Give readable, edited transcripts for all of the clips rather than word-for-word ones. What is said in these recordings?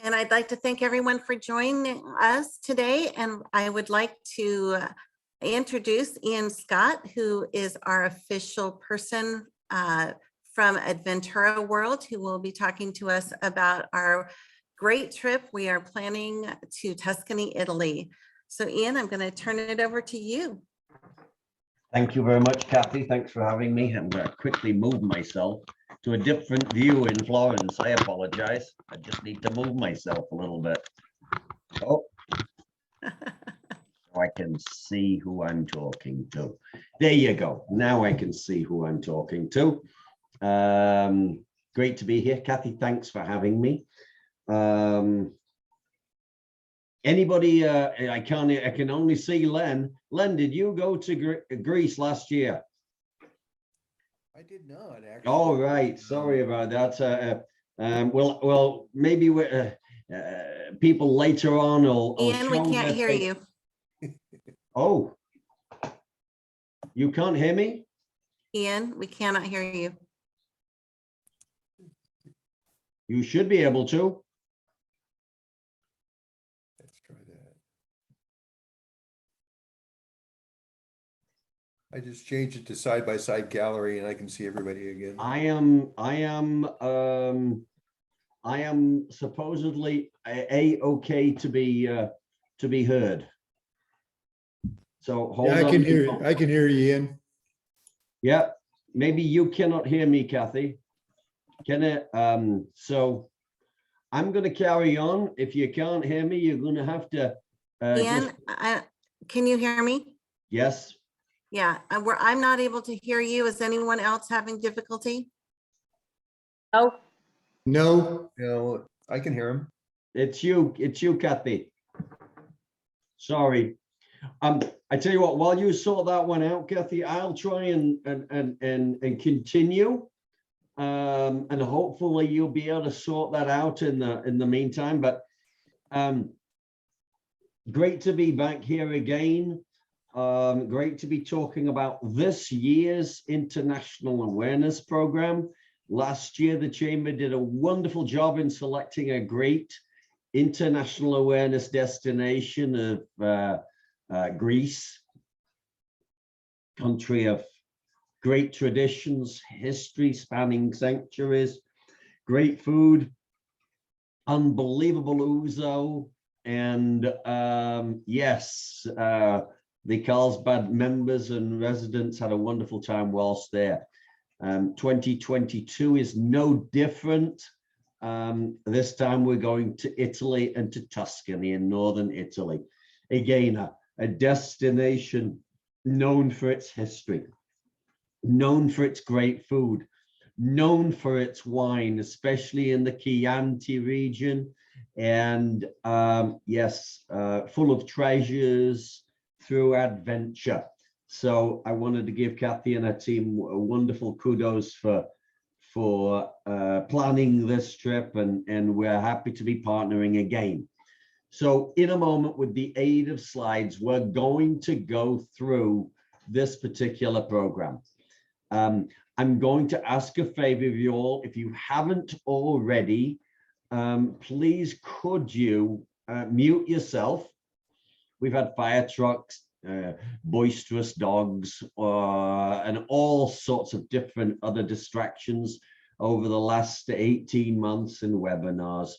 And I'd like to thank everyone for joining us today. And I would like to introduce Ian Scott, who is our official person from Adventura World, who will be talking to us about our great trip we are planning to Tuscany, Italy. So Ian, I'm going to turn it over to you. Thank you very much, Kathy. Thanks for having me. I'm going to quickly move myself to a different view in Florence. I apologize. I just need to move myself a little bit. Oh, so I can see who I'm talking to. There you go. Now I can see who I'm talking to. Great to be here. Kathy, thanks for having me. Anybody, I can only see Len. Len, did you go to Greece last year? I did not actually. All right, sorry about that. Well, maybe people later on will Ian, we can't hear you. Oh, you can't hear me? Ian, we cannot hear you. You should be able to. Let's try that. I just changed it to side-by-side gallery and I can see everybody again. I am supposedly okay to be heard. So hold on. Yeah, I can hear you, Ian. Yeah, maybe you cannot hear me, Kathy. Can it? So I'm going to carry on. If you can't hear me, you're going to have to. Ian, can you hear me? Yes. Yeah, I'm not able to hear you. Is anyone else having difficulty? No. No, I can hear him. It's you, Kathy. Sorry. I tell you what, while you sort that one out, Kathy, I'll try and continue. And hopefully you'll be able to sort that out in the meantime. But great to be back here again. Great to be talking about this year's International Awareness Program. Last year, the Chamber did a wonderful job in selecting a great international awareness destination of Greece, country of great traditions, history spanning centuries, great food, unbelievable ouzo, and yes, the Carlsbad members and residents had a wonderful time whilst there. 2022 is no different. This time we're going to Italy and to Tuscany in northern Italy. Again, a destination known for its history, known for its great food, known for its wine, especially in the Chianti region, and yes, full of treasures through adventure. So I wanted to give Kathy and her team a wonderful kudos for planning this trip, and we're happy to be partnering again. So in a moment, with the aid of slides, we're going to go through this particular program. I'm going to ask a favor of you all, if you haven't already, please could you mute yourself. We've had fire trucks, boisterous dogs, and all sorts of different other distractions over the last 18 months in webinars.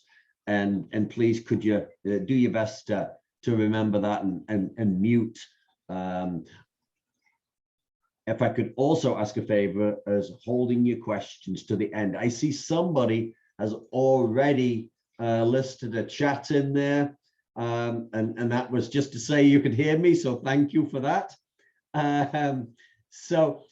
And please could you do your best to remember that and mute. If I could also ask a favor as holding your questions to the end. I see somebody has already listed a chat in there. And that was just to say you could hear me, so thank you for that. So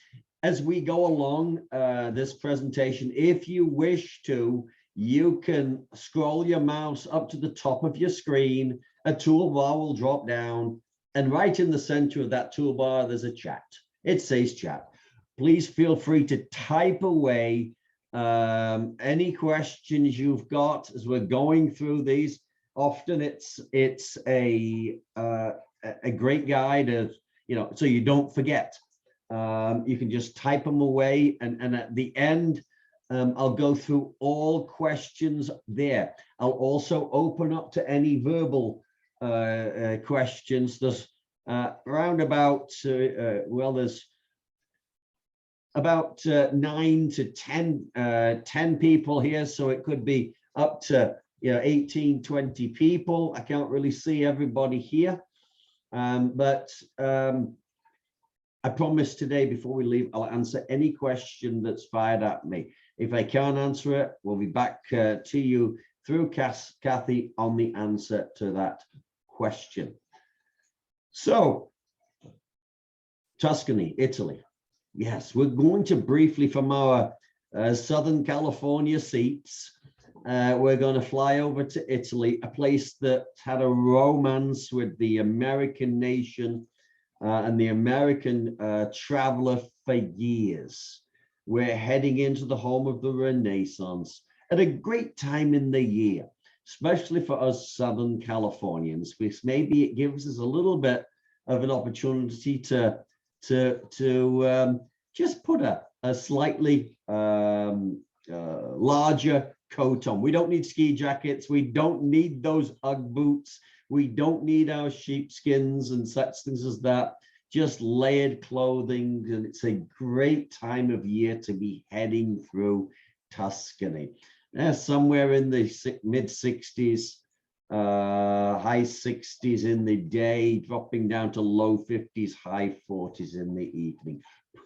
as we go along this presentation, if you wish to, you can scroll your mouse up to the top of your screen, a toolbar will drop down, and right in the center of that toolbar, there's a chat. It says chat. Please feel free to type away any questions you've got as we're going through these. Often it's a great guide of, so you don't forget. You can just type them away, and at the end, I'll go through all questions there. I'll also open up to any verbal questions. There's around about, well, there's about 9 to 10 people here, so it could be up to 18, 20 people. I can't really see everybody here, but I promise today before we leave, I'll answer any question that's fired at me. If I can't answer it, we'll be back to you through Kathy on the answer to that question. So, Tuscany, Italy. Yes, we're going to briefly from our Southern California seats. We're going to fly over to Italy, a place that had a romance with the American nation and the American traveler for years. We're heading into the home of the Renaissance at a great time in the year, especially for us Southern Californians, because maybe it gives us a little bit of an opportunity to just put a slightly larger coat on. We don't need ski jackets. We don't need those Ugg boots. We don't need our sheepskins and such things as that. Just layered clothing, and it's a great time of year to be heading through Tuscany. Somewhere in the mid 60s, high 60s in the day, dropping down to low 50s, high 40s in the evening.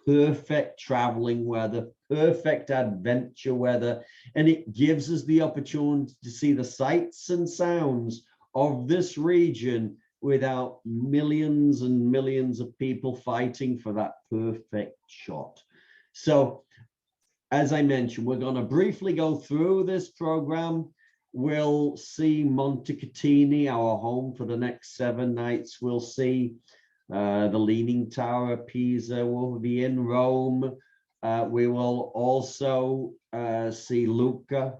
Perfect traveling weather, perfect adventure weather, and it gives us the opportunity to see the sights and sounds of this region without millions and millions of people fighting for that perfect shot. So, as I mentioned, we're going to briefly go through this program. We'll see Montecatini, our home for the next 7 nights. We'll see the Leaning Tower of Pisa. We'll be in Rome. We will also see Lucca,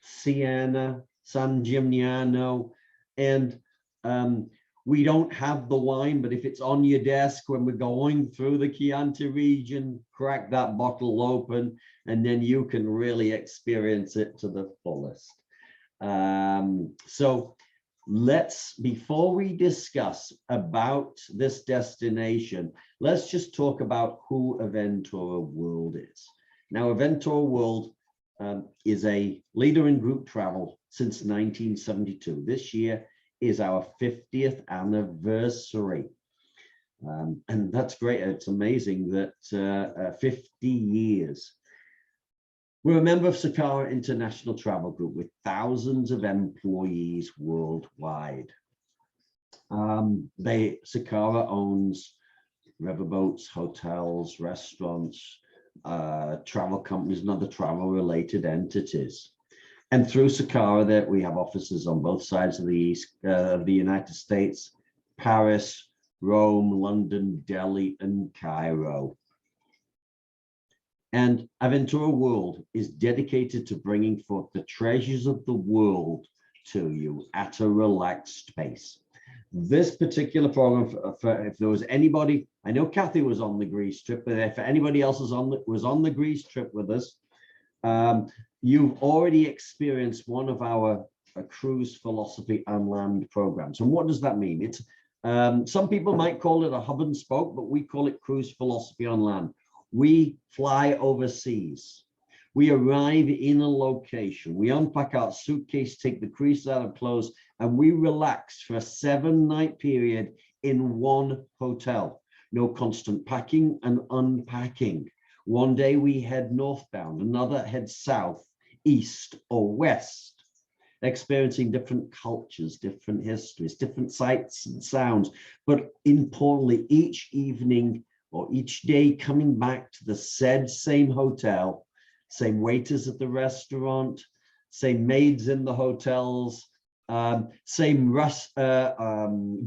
Siena, San Gimignano, and we don't have the wine, but if it's on your desk when we're going through the Chianti region, crack that bottle open, and then you can really experience it to the fullest. So let's, before we discuss about this destination, let's just talk about who Aventura World is. Now, Aventura World is a leader in group travel since 1972. This year is our 50th anniversary. And that's great. It's amazing that 50 years. We're a member of Sakara International Travel Group with thousands of employees worldwide. Sakara owns riverboats, hotels, restaurants, travel companies, and other travel-related entities. And through Sakara, that we have offices on both sides of the United States, Paris, Rome, London, Delhi, and Cairo. And Aventura World is dedicated to bringing forth the treasures of the world to you at a relaxed pace. This particular program, if there was anybody, I know Kathy was on the Greece trip, but if anybody else was on the Greece trip with us, you've already experienced one of our cruise philosophy on land programs. And what does that mean? It's some people might call it a hub and spoke, but we call it cruise philosophy on land. We fly overseas. We arrive in a location. We unpack our suitcase, take the crease out of clothes, and we relax for a 7-night period in one hotel. No constant packing and unpacking. One day we head northbound, another heads south, east, or west, experiencing different cultures, different histories, different sights and sounds. But importantly, each evening or each day coming back to the same hotel, same waiters at the restaurant, same maids in the hotels, same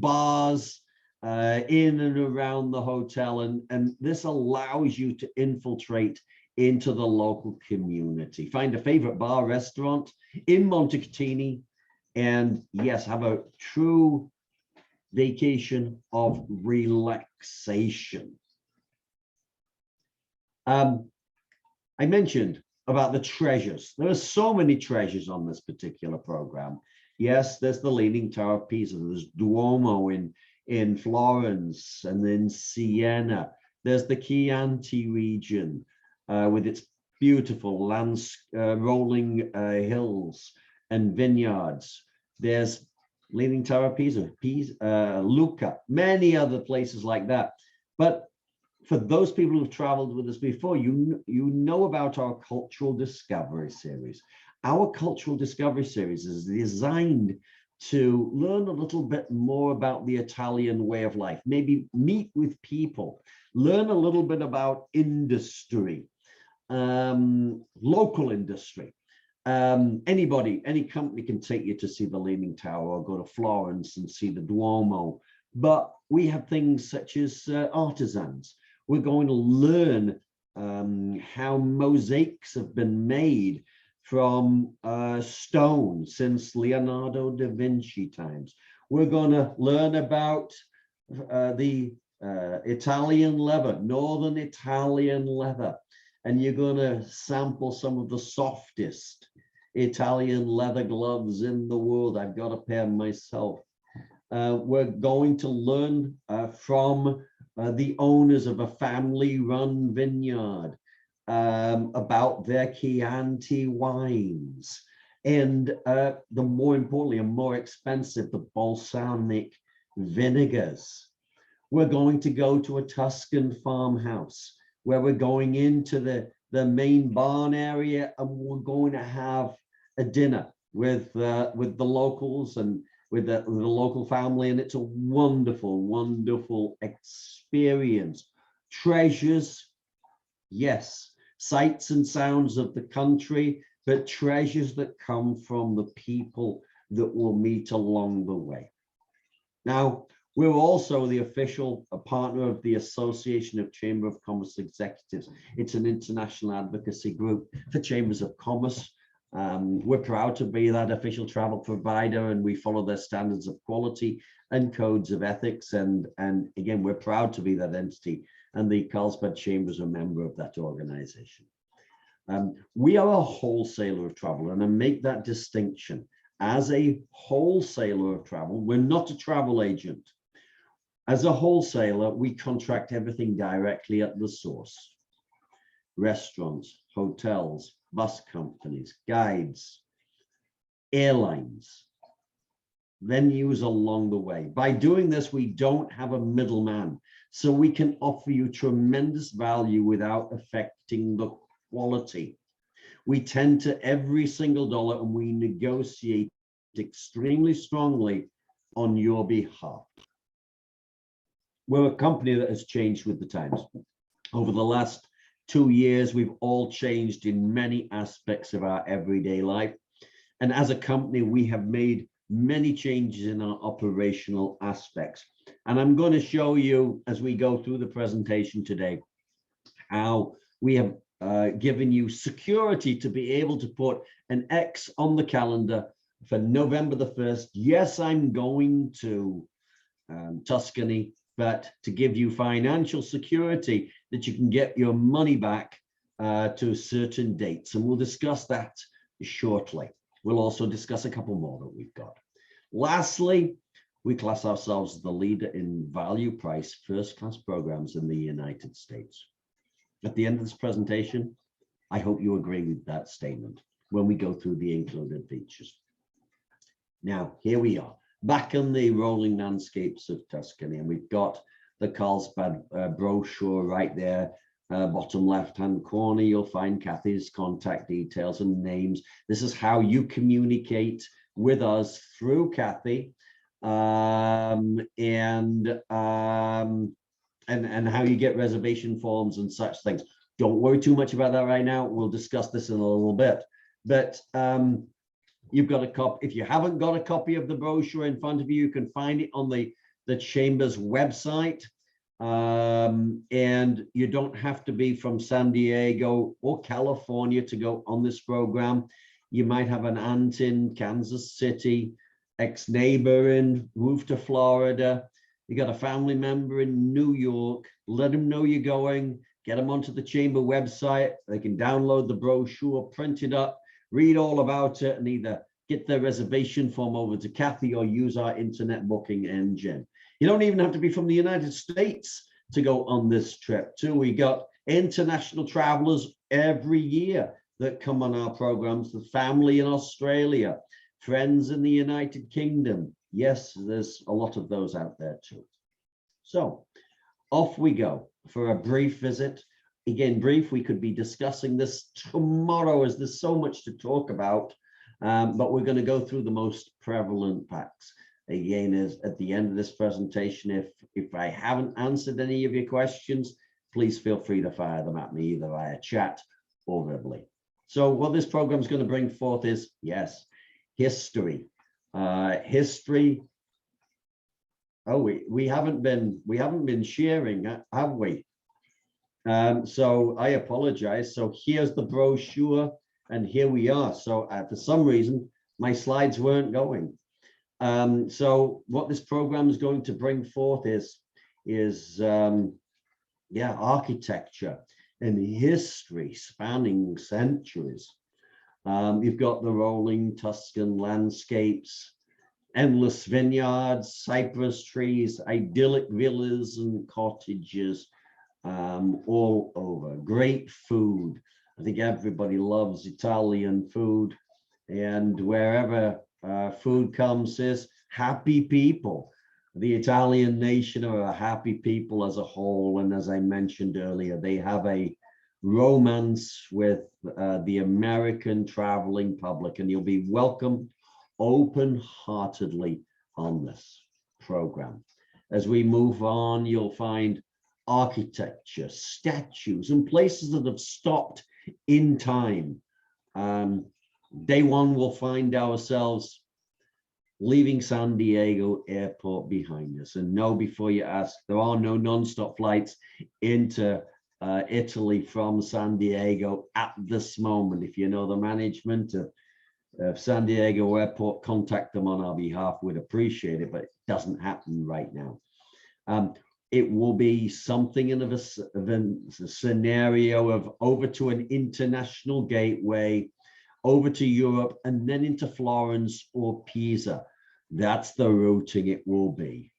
bars in and around the hotel. And this allows you to infiltrate into the local community. Find a favorite bar, restaurant in Montecatini, and yes, have a true vacation of relaxation. I mentioned about the treasures. There are so many treasures on this particular program. Yes, there's the Leaning Tower of Pisa, there's Duomo in Florence and in Siena. There's the Chianti region with its beautiful rolling hills and vineyards. There's Leaning Tower of Pisa, Lucca, many other places like that. But for those people who've traveled with us before, you know about our Cultural Discovery series. Our Cultural Discovery series is designed to learn a little bit more about the Italian way of life, maybe meet with people, learn a little bit about industry, local industry. Anybody, any company can take you to see the Leaning Tower or go to Florence and see the Duomo. But we have things such as artisans. We're going to learn how mosaics have been made from stone since Leonardo da Vinci times. We're going to learn about the Italian leather, northern Italian leather, and you're going to sample some of the softest Italian leather gloves in the world. I've got a pair myself. We're going to learn from the owners of a family-run vineyard about their Chianti wines, and the more importantly and more expensive, the balsamic vinegars. We're going to go to a Tuscan farmhouse where we're going into the main barn area, and we're going to have a dinner with the locals and with the local family, and it's a wonderful, wonderful experience. Treasures, yes, sights and sounds of the country, but treasures that come from the people that we'll meet along the way. Now, we're also the official partner of the Association of Chamber of Commerce Executives. It's an international advocacy group for chambers of commerce. We're proud to be that official travel provider, and we follow their standards of quality and codes of ethics. And again, we're proud to be that entity, and the Carlsbad Chamber is a member of that organization. We are a wholesaler of travel, and I make that distinction. As a wholesaler of travel, we're not a travel agent. As a wholesaler, we contract everything directly at the source. Restaurants, hotels, bus companies, guides, airlines, venues along the way. By doing this, we don't have a middleman, so we can offer you tremendous value without affecting the quality. We tend to every single dollar, and we negotiate extremely strongly on your behalf. We're a company that has changed with the times. Over the last 2 years, we've all changed in many aspects of our everyday life. And as a company, we have made many changes in our operational aspects. And I'm going to show you as we go through the presentation today, how we have given you security to be able to put an X on the calendar for November the 1st. Yes, I'm going to Tuscany, but to give you financial security that you can get your money back to certain dates. And we'll discuss that shortly. We'll also discuss a couple more that we've got. Lastly, we class ourselves as the leader in value price first-class programs in the United States. At the end of this presentation, I hope you agree with that statement when we go through the included features. Now, here we are, back in the rolling landscapes of Tuscany, and we've got the Carlsbad brochure right there. Bottom left-hand corner, you'll find Kathy's contact details and names. This is how you communicate with us through Kathy, and how you get reservation forms and such things. Don't worry too much about that right now. We'll discuss this in a little bit. But you've got a copy. If you haven't got a copy of the brochure in front of you, you can find it on the Chamber's website. And you don't have to be from San Diego or California to go on this program. You might have an aunt in Kansas City, ex-neighbor and moved to Florida. You got a family member in New York. Let them know you're going. get them onto the chamber website. They can download the brochure, print it up, read all about it, and either get their reservation form over to Kathy or use our internet booking engine. You don't even have to be from the United States to go on this trip too. We got international travelers every year that come on our programs, the family in Australia, friends in the United Kingdom. Yes, there's a lot of those out there too. So off we go for a brief visit. Again, brief, we could be discussing this tomorrow as there's so much to talk about, but we're going to go through the most prevalent facts. Again, is at the end of this presentation, if I haven't answered any of your questions, please feel free to fire them at me either via chat or verbally. So what this program is going to bring forth is, yes, history. History. Oh, we haven't been sharing, have we? So I apologize. So here's the brochure, and here we are. So for some reason, my slides weren't going. So what this program is going to bring forth is architecture and history spanning centuries. You've got the rolling Tuscan landscapes, endless vineyards, cypress trees, idyllic villas and cottages all over. Great food. I think everybody loves Italian food, and wherever food comes is happy people. The Italian nation are a happy people as a whole, and as I mentioned earlier, they have a romance with the American traveling public, and you'll be welcomed open-heartedly on this program. As we move on, you'll find architecture, statues, and places that have stopped in time. Day one, we'll find ourselves leaving San Diego airport behind us. And no, before you ask, there are no non-stop flights into Italy from San Diego at this moment. If you know the management of San Diego airport, contact them on our behalf. We'd appreciate it, but it doesn't happen right now. It will be something of a scenario of over to an international gateway, over to Europe, and then into Florence or Pisa. That's the routing it will be.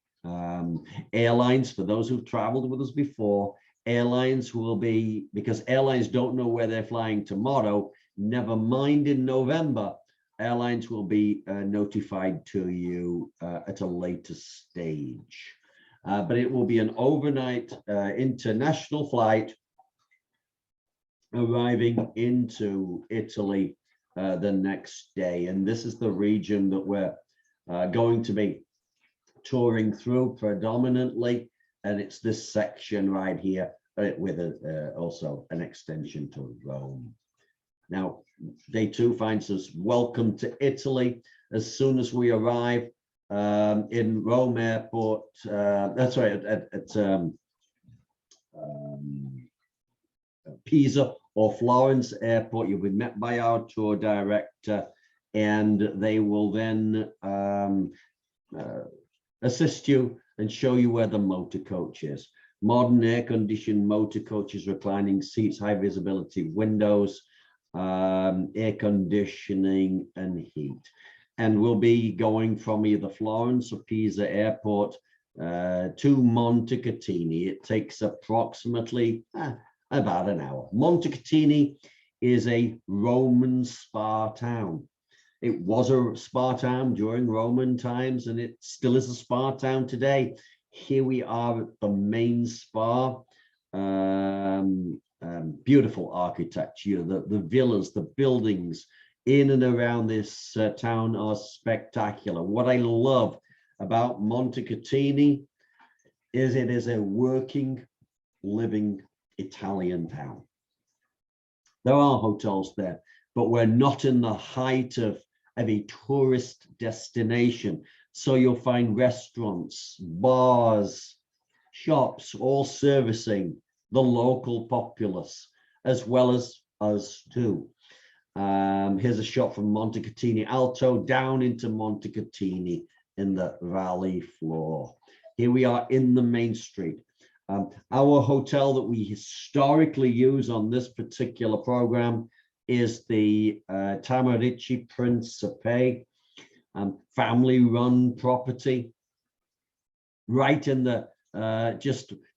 Airlines, for those who've traveled with us before, airlines will be, because airlines don't know where they're flying tomorrow, never mind in November, airlines will be notified to you at a later stage. But it will be an overnight international flight arriving into Italy the next day. And this is the region that we're going to be touring through predominantly. And it's this section right here with also an extension to Rome. Now, day two finds us welcome to Italy. As soon as we arrive in Rome airport, that's right, at Pisa or Florence airport, you'll be met by our tour director, and they will then assist you and show you where the motor coach is. Modern air-conditioned motor coaches, reclining seats, high visibility windows, air conditioning and heat. And we'll be going from either Florence or Pisa airport to Montecatini. It takes approximately about an hour. Montecatini is a Roman spa town. It was a spa town during Roman times, and it still is a spa town today. Here we are at the main spa. Beautiful architecture, the villas, the buildings in and around this town are spectacular. What I love about Montecatini is it is a working, living Italian town. There are hotels there, but we're not in the height of a tourist destination. So you'll find restaurants, bars, shops, all servicing the local populace, as well as us too. Here's a shot from Montecatini Alto down into Montecatini in the valley floor. Here we are in the main street. Our hotel that we historically use on this particular program is the Tamarici Principe, family-run property, right in the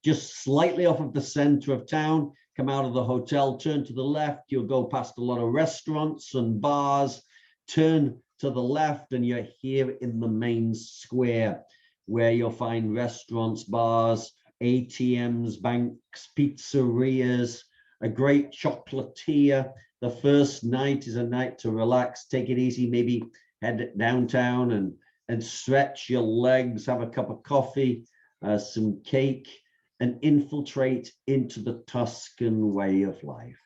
just slightly off of the center of town. Come out of the hotel, turn to the left, you'll go past a lot of restaurants and bars, turn to the left, and you're here in the main square where you'll find restaurants, bars, ATMs, banks, pizzerias, a great chocolatier. The first night is a night to relax, take it easy, maybe head downtown and stretch your legs, have a cup of coffee, some cake, and infiltrate into the Tuscan way of life.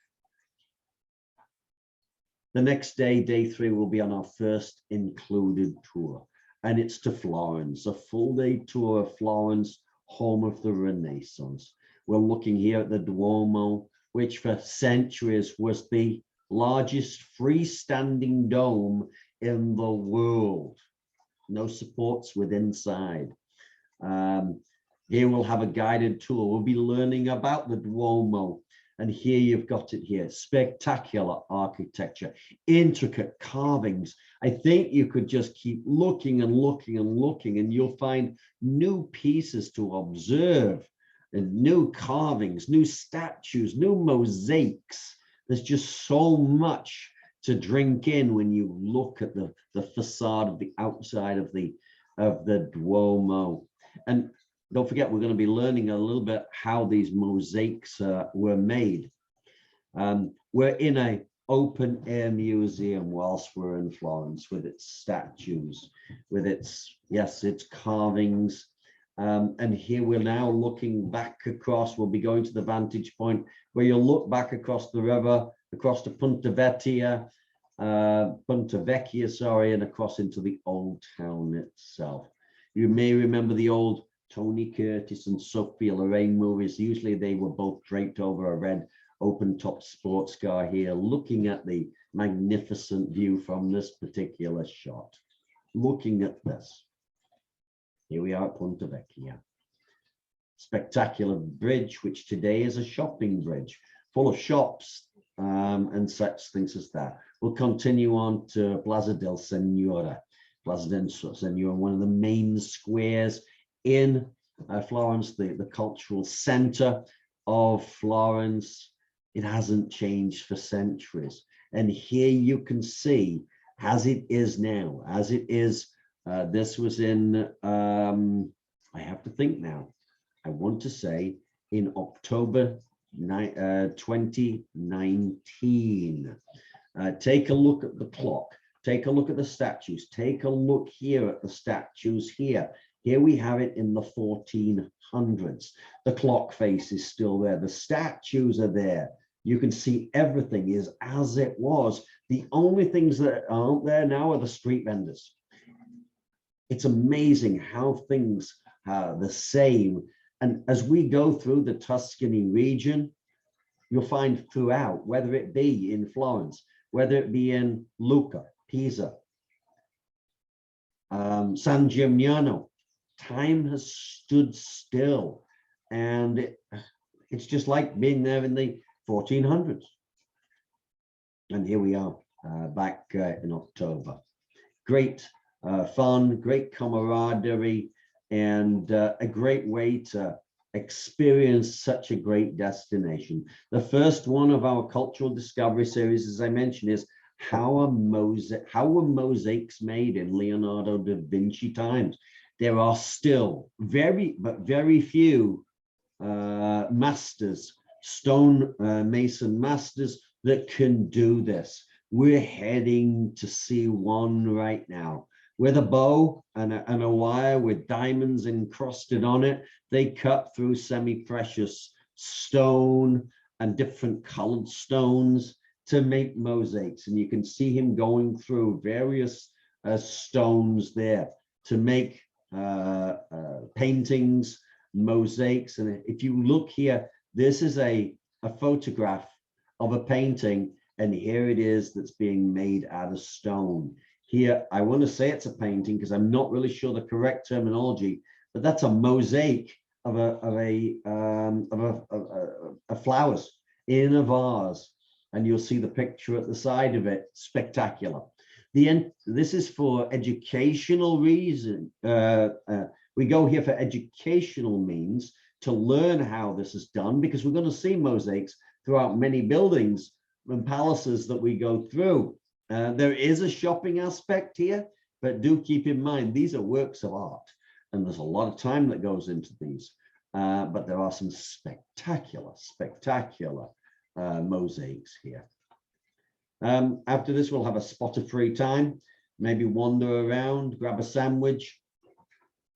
The next day, day 3, will be on our first included tour, and it's to Florence, a full day tour of Florence, home of the Renaissance. We're looking here at the Duomo, which for centuries was the largest freestanding dome in the world. No supports with inside. Here we'll have a guided tour. We'll be learning about the Duomo. And here you've got it here. Spectacular architecture, intricate carvings. I think you could just keep looking and looking and looking, and you'll find new pieces to observe, and new carvings, new statues, new mosaics. There's just so much to drink in when you look at the facade of the outside of the Duomo. And don't forget, we're going to be learning a little bit how these mosaics were made. We're in an open air museum whilst we're in Florence, with its statues, with its carvings. And here we're now looking back across. We'll be going to the vantage point where you'll look back across the river, across to Punta Vecchia, and across into the old town itself. You may remember the old Tony Curtis and Sophia Loren movies. Usually they were both draped over a red open-top sports car here, looking at the magnificent view from this particular shot. Looking at this. Here we are at Punta Vecchia. Spectacular bridge, which today is a shopping bridge, full of shops and such things as that. We'll continue on to Plaza del Signore. Plaza del Signore, one of the main squares in Florence, the cultural center of Florence. It hasn't changed for centuries. And here you can see, as it is now, as it is, this was in, I have to think now, I want to say in October 2019. Take a look at the clock, take a look at the statues, take a look here at the statues here. Here we have it in the 1400s. The clock face is still there. The statues are there. You can see everything is as it was. The only things that aren't there now are the street vendors. It's amazing how things are the same. And as we go through the Tuscany region, you'll find throughout, whether it be in Florence, whether it be in Lucca, Pisa, San Gimignano, time has stood still, and it's just like being there in the 1400s. And here we are back in October. Great fun, great camaraderie, and a great way to experience such a great destination. The first one of our cultural discovery series, as I mentioned, is how were mosaics made in Leonardo da Vinci times? There are still very few masters, stone mason masters that can do this. We're heading to see one right now with a bow and a wire with diamonds encrusted on it. They cut through semi-precious stone and different colored stones to make mosaics. And you can see him going through various stones there to make paintings, mosaics. And if you look here, this is a photograph of a painting, and here it is that's being made out of stone. Here, I want to say it's a painting because I'm not really sure the correct terminology, but that's a mosaic flowers in a vase, and you'll see the picture at the side of it. Spectacular. This is for educational reason. We go here for educational means to learn how this is done, because we're going to see mosaics throughout many buildings and palaces that we go through. There is a shopping aspect here, but do keep in mind these are works of art, and there's a lot of time that goes into these. But there are some spectacular mosaics here. After this, we'll have a spot of free time, maybe wander around, grab a sandwich,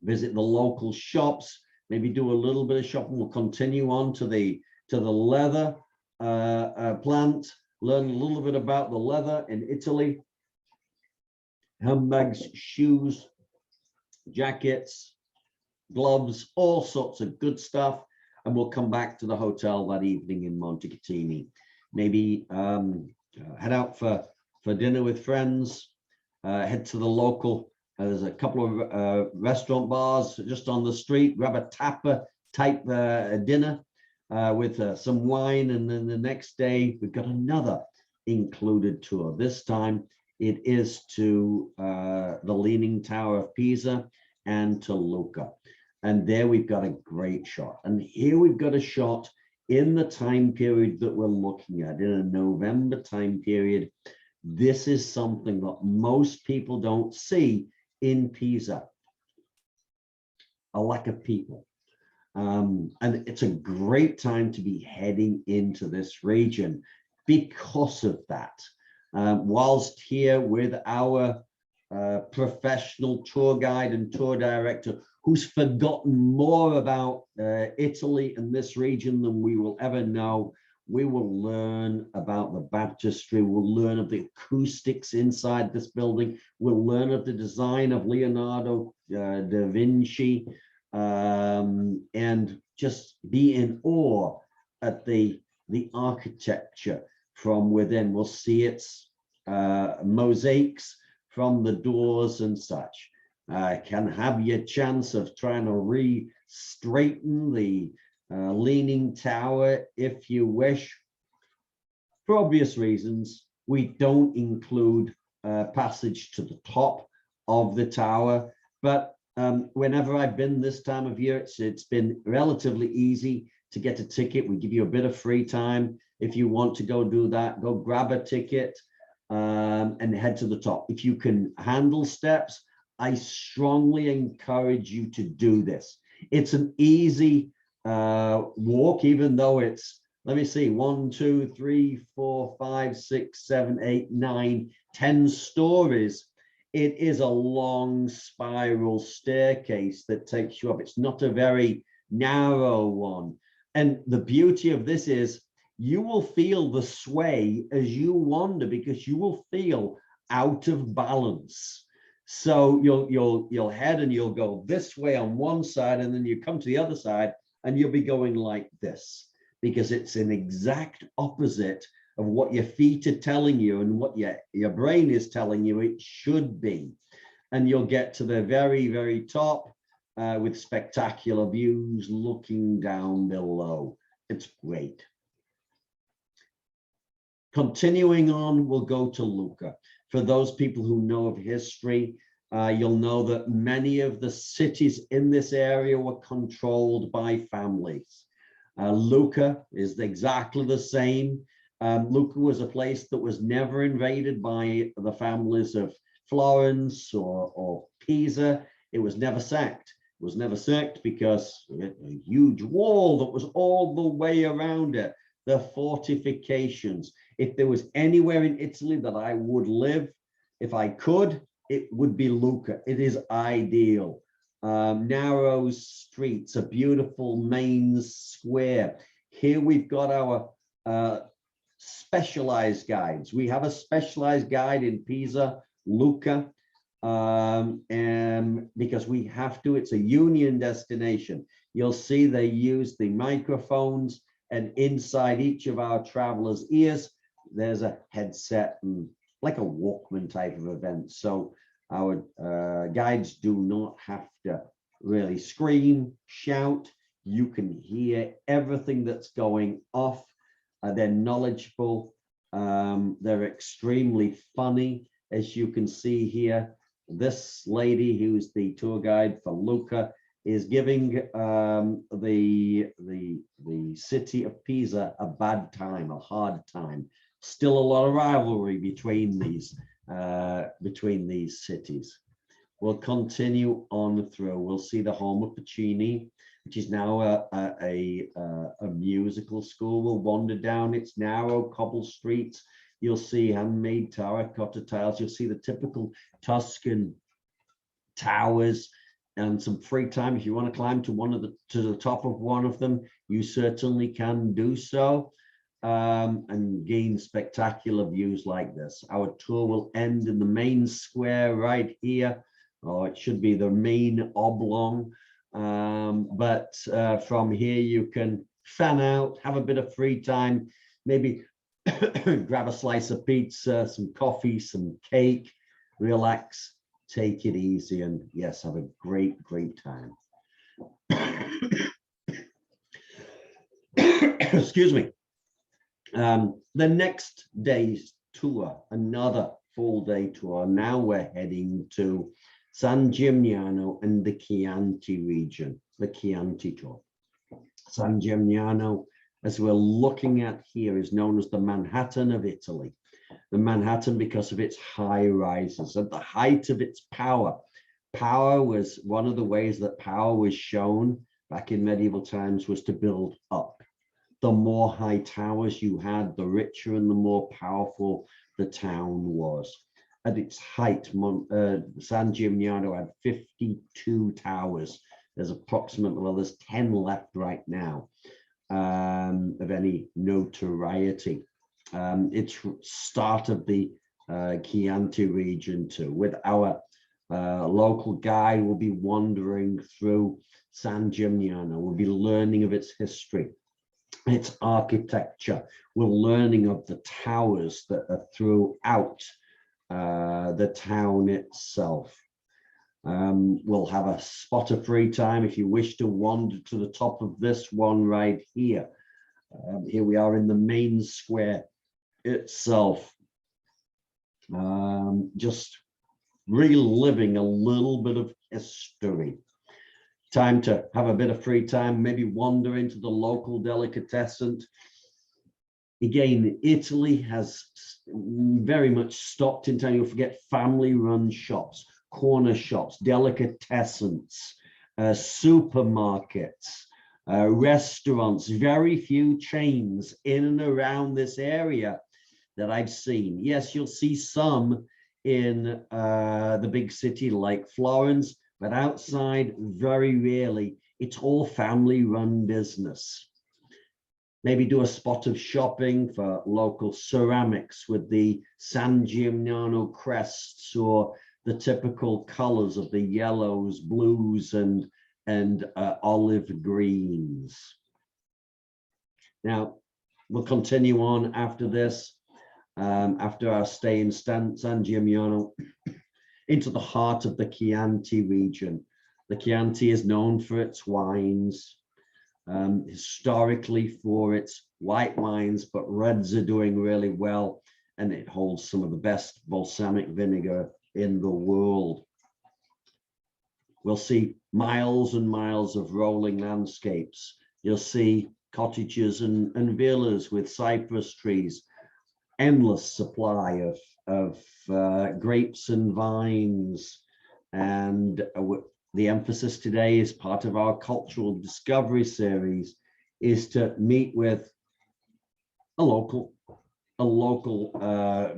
visit the local shops, maybe do a little bit of shopping. We'll continue on to the leather plant, learn a little bit about the leather in Italy, handbags, shoes, jackets, gloves, all sorts of good stuff. And we'll come back to the hotel that evening in Montecatini. Maybe head out for dinner with friends, head to the local, there's a couple of restaurant bars just on the street, grab a tapa type dinner with some wine. And then the next day, we've got another included tour. This time it is to the Leaning Tower of Pisa and to Lucca. And there we've got a great shot. And here we've got a shot in the time period that we're looking at, in a November time period. This is something that most people don't see in Pisa. A lack of people. And it's a great time to be heading into this region because of that. Whilst here with our professional tour guide and tour director, who's forgotten more about Italy and this region than we will ever know, we will learn about the baptistry, we'll learn of the acoustics inside this building, we'll learn of the design of Leonardo da Vinci, and just be in awe at the architecture from within. We'll see its mosaics from the doors and such. Can have your chance of trying to re-straighten the Leaning Tower if you wish. For obvious reasons, we don't include passage to the top of the tower, but whenever I've been this time of year, it's been relatively easy to get a ticket. We give you a bit of free time. If you want to go do that, go grab a ticket and head to the top. If you can handle steps, I strongly encourage you to do this. It's an easy walk, even though it's, let me see, 1, 2, 3, 4, 5, 6, 7, 8, 9, 10 stories. It is a long spiral staircase that takes you up. It's not a very narrow one. And the beauty of this is you will feel the sway as you wander, because you will feel out of balance. So you'll head and you'll go this way on one side, and then you come to the other side and you'll be going like this, because it's an exact opposite of what your feet are telling you and what your brain is telling you it should be. And you'll get to the very, very top with spectacular views looking down below. It's great. Continuing on, we'll go to Lucca. For those people who know of history, you'll know that many of the cities in this area were controlled by families. Lucca is exactly the same. Lucca was a place that was never invaded by the families of Florence or Pisa. It was never sacked. It was never sacked because a huge wall that was all the way around it, the fortifications. If there was anywhere in Italy that I would live, if I could, it would be Lucca. It is ideal. Narrow streets, a beautiful main square. Here we've got our specialized guides. We have a specialized guide in Pisa, Lucca, and because we have to, it's a union destination. You'll see they use the microphones, and inside each of our travelers' ears, there's a headset and like a Walkman type of event. So our guides do not have to really scream, shout. You can hear everything that's going off. They're knowledgeable. They're extremely funny, as you can see here. This lady, who's the tour guide for Lucca, is giving the city of Pisa a bad time, a hard time. Still a lot of rivalry between these cities. We'll continue on through. We'll see the home of Puccini, which is now a musical school. We'll wander down its narrow cobble streets. You'll see handmade terracotta tiles. You'll see the typical Tuscan towers, and some free time. If you want to climb to the top of one of them, you certainly can do so, and gain spectacular views like this. Our tour will end in the main square right here, or it should be the main oblong. But from here you can fan out, have a bit of free time, maybe grab a slice of pizza, some coffee, some cake, relax, take it easy, and yes, have a great time. Excuse me. The next day's tour, another full day tour. Now we're heading to San Gimignano and the Chianti region, the Chianti tour. San Gimignano, as we're looking at here, is known as the Manhattan of Italy. The Manhattan because of its high rises. At the height of its power, power was one of the ways that power was shown back in medieval times was to build up. The more high towers you had, the richer and the more powerful the town was. At its height, San Gimignano had 52 towers. There's approximately, well, there's 10 left right now of any notoriety. It's start of the Chianti region too. With our local guide, we'll be wandering through San Gimignano. We'll be learning of its history, its architecture. We're learning of the towers that are throughout the town itself. We'll have a spot of free time if you wish to wander to the top of this one right here. Here we are in the main square itself. Just reliving a little bit of history. Time to have a bit of free time, maybe wander into the local delicatessen. Again, Italy has very much stocked in town. You'll forget family-run shops, corner shops, delicatessens, supermarkets, restaurants, very few chains in and around this area that I've seen. Yes, you'll see some in the big city like Florence, but outside, very rarely. It's all family-run business. Maybe do a spot of shopping for local ceramics with the San Gimignano crests, or the typical colors of the yellows, blues, and olive greens. Now, we'll continue on after this, after our stay in San Gimignano, into the heart of the Chianti region. The Chianti is known for its wines, historically for its white wines, but reds are doing really well, and it holds some of the best balsamic vinegar in the world. We'll see miles and miles of rolling landscapes. You'll see cottages and villas with cypress trees, endless supply of grapes and vines. And the emphasis today, is part of our cultural discovery series, is to meet with a local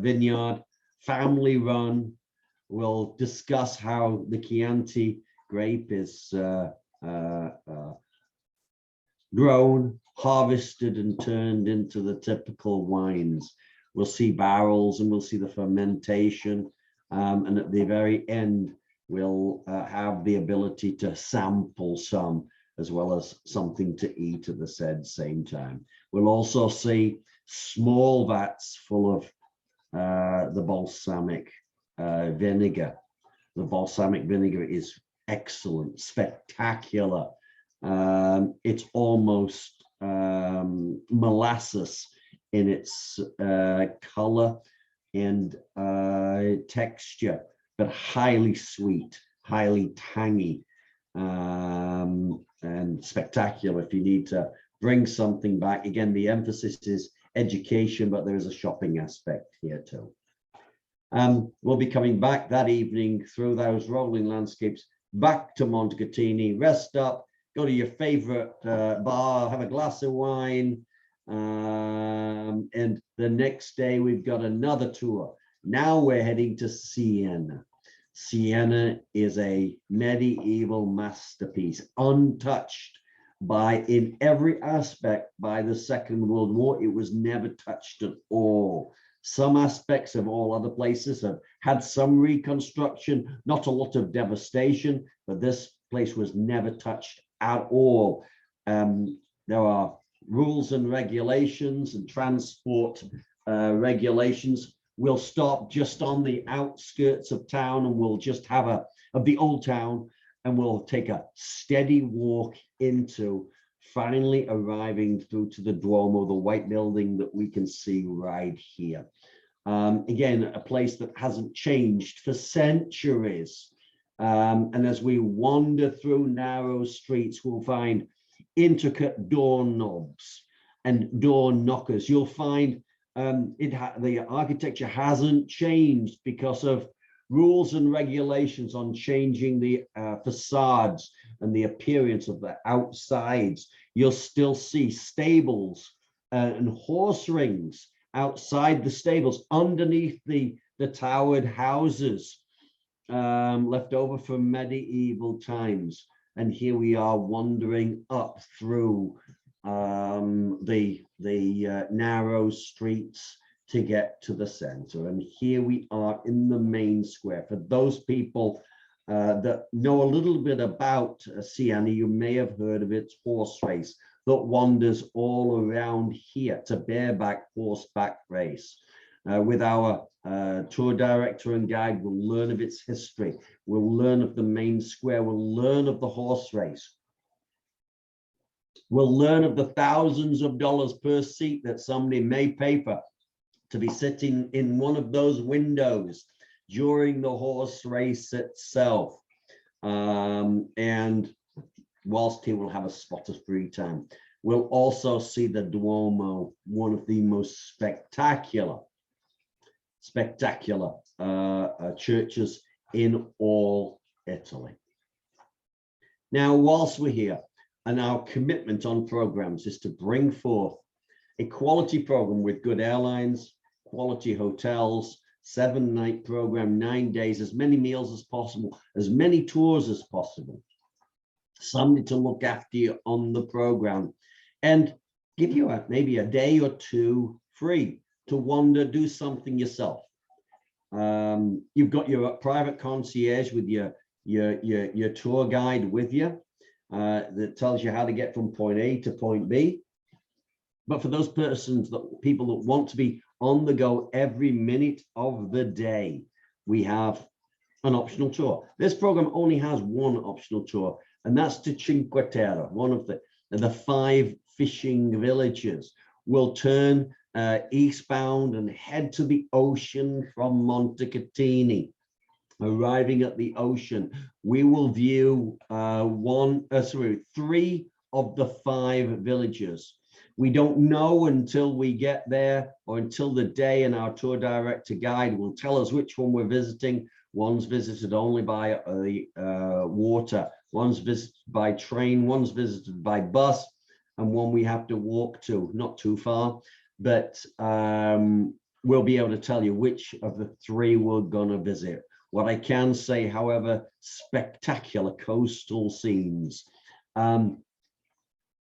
vineyard, family run. We'll discuss how the Chianti grape is grown, harvested, and turned into the typical wines. We'll see barrels and we'll see the fermentation. And at the very end, we'll have the ability to sample some, as well as something to eat at the same time. We'll also see small vats full of the balsamic vinegar. The balsamic vinegar is excellent, spectacular. It's almost molasses in its color and texture, but highly sweet, highly tangy, and spectacular. If you need to bring something back, again, the emphasis is education, but there is a shopping aspect here too. We'll be coming back that evening through those rolling landscapes back to Montecatini, rest up, go to your favorite bar, have a glass of wine, and the next day we've got another tour. Now we're heading to Siena. Siena is a medieval masterpiece, untouched in every aspect by the Second World War. It was never touched at all. Some aspects of all other places have had some reconstruction, not a lot of devastation, but this place was never touched at all. There are rules and regulations and transport regulations. We'll stop just on the outskirts of town, and we'll just have of the old town, and we'll take a steady walk into finally arriving through to the Duomo, the white building that we can see right here. Again, a place that hasn't changed for centuries. And as we wander through narrow streets, we'll find intricate doorknobs and door knockers. You'll find the architecture hasn't changed because of rules and regulations on changing the facades and the appearance of the outsides. You'll still see stables and horse rings outside the stables, underneath the towered houses left over from medieval times. And here we are wandering up through the narrow streets to get to the center. And here we are in the main square. For those people that know a little bit about Siena, you may have heard of its horse race that wanders all around here. It's a bareback horseback race. With our tour director and guide, we'll learn of its history. We'll learn of the main square. We'll learn of the horse race. We'll learn of the thousands of dollars per seat that somebody may pay for to be sitting in one of those windows during the horse race itself. And whilst he will have a spot of free time, we'll also see the Duomo, one of the most spectacular churches in all Italy. Now, whilst we're here, and our commitment on programs is to bring forth a quality program with good airlines, quality hotels, 7-night program, 9 days, as many meals as possible, as many tours as possible, somebody to look after you on the program, and give you maybe a day or two free to wander, do something yourself. You've got your private concierge with your tour guide with you that tells you how to get from point A to point B. But for those people that want to be on the go every minute of the day, we have an optional tour. This program only has one optional tour, and that's to Cinque Terre, one of the 5 fishing villages. We'll turn eastbound and head to the ocean from Montecatini. Arriving at the ocean, we will view 3 of the 5 villages. We don't know until we get there, or until the day, and our tour director guide will tell us which one we're visiting. One's visited only by water, one's visited by train, one's visited by bus, and one we have to walk to, not too far. But we'll be able to tell you which of the 3 we're going to visit. What I can say, however, spectacular coastal scenes.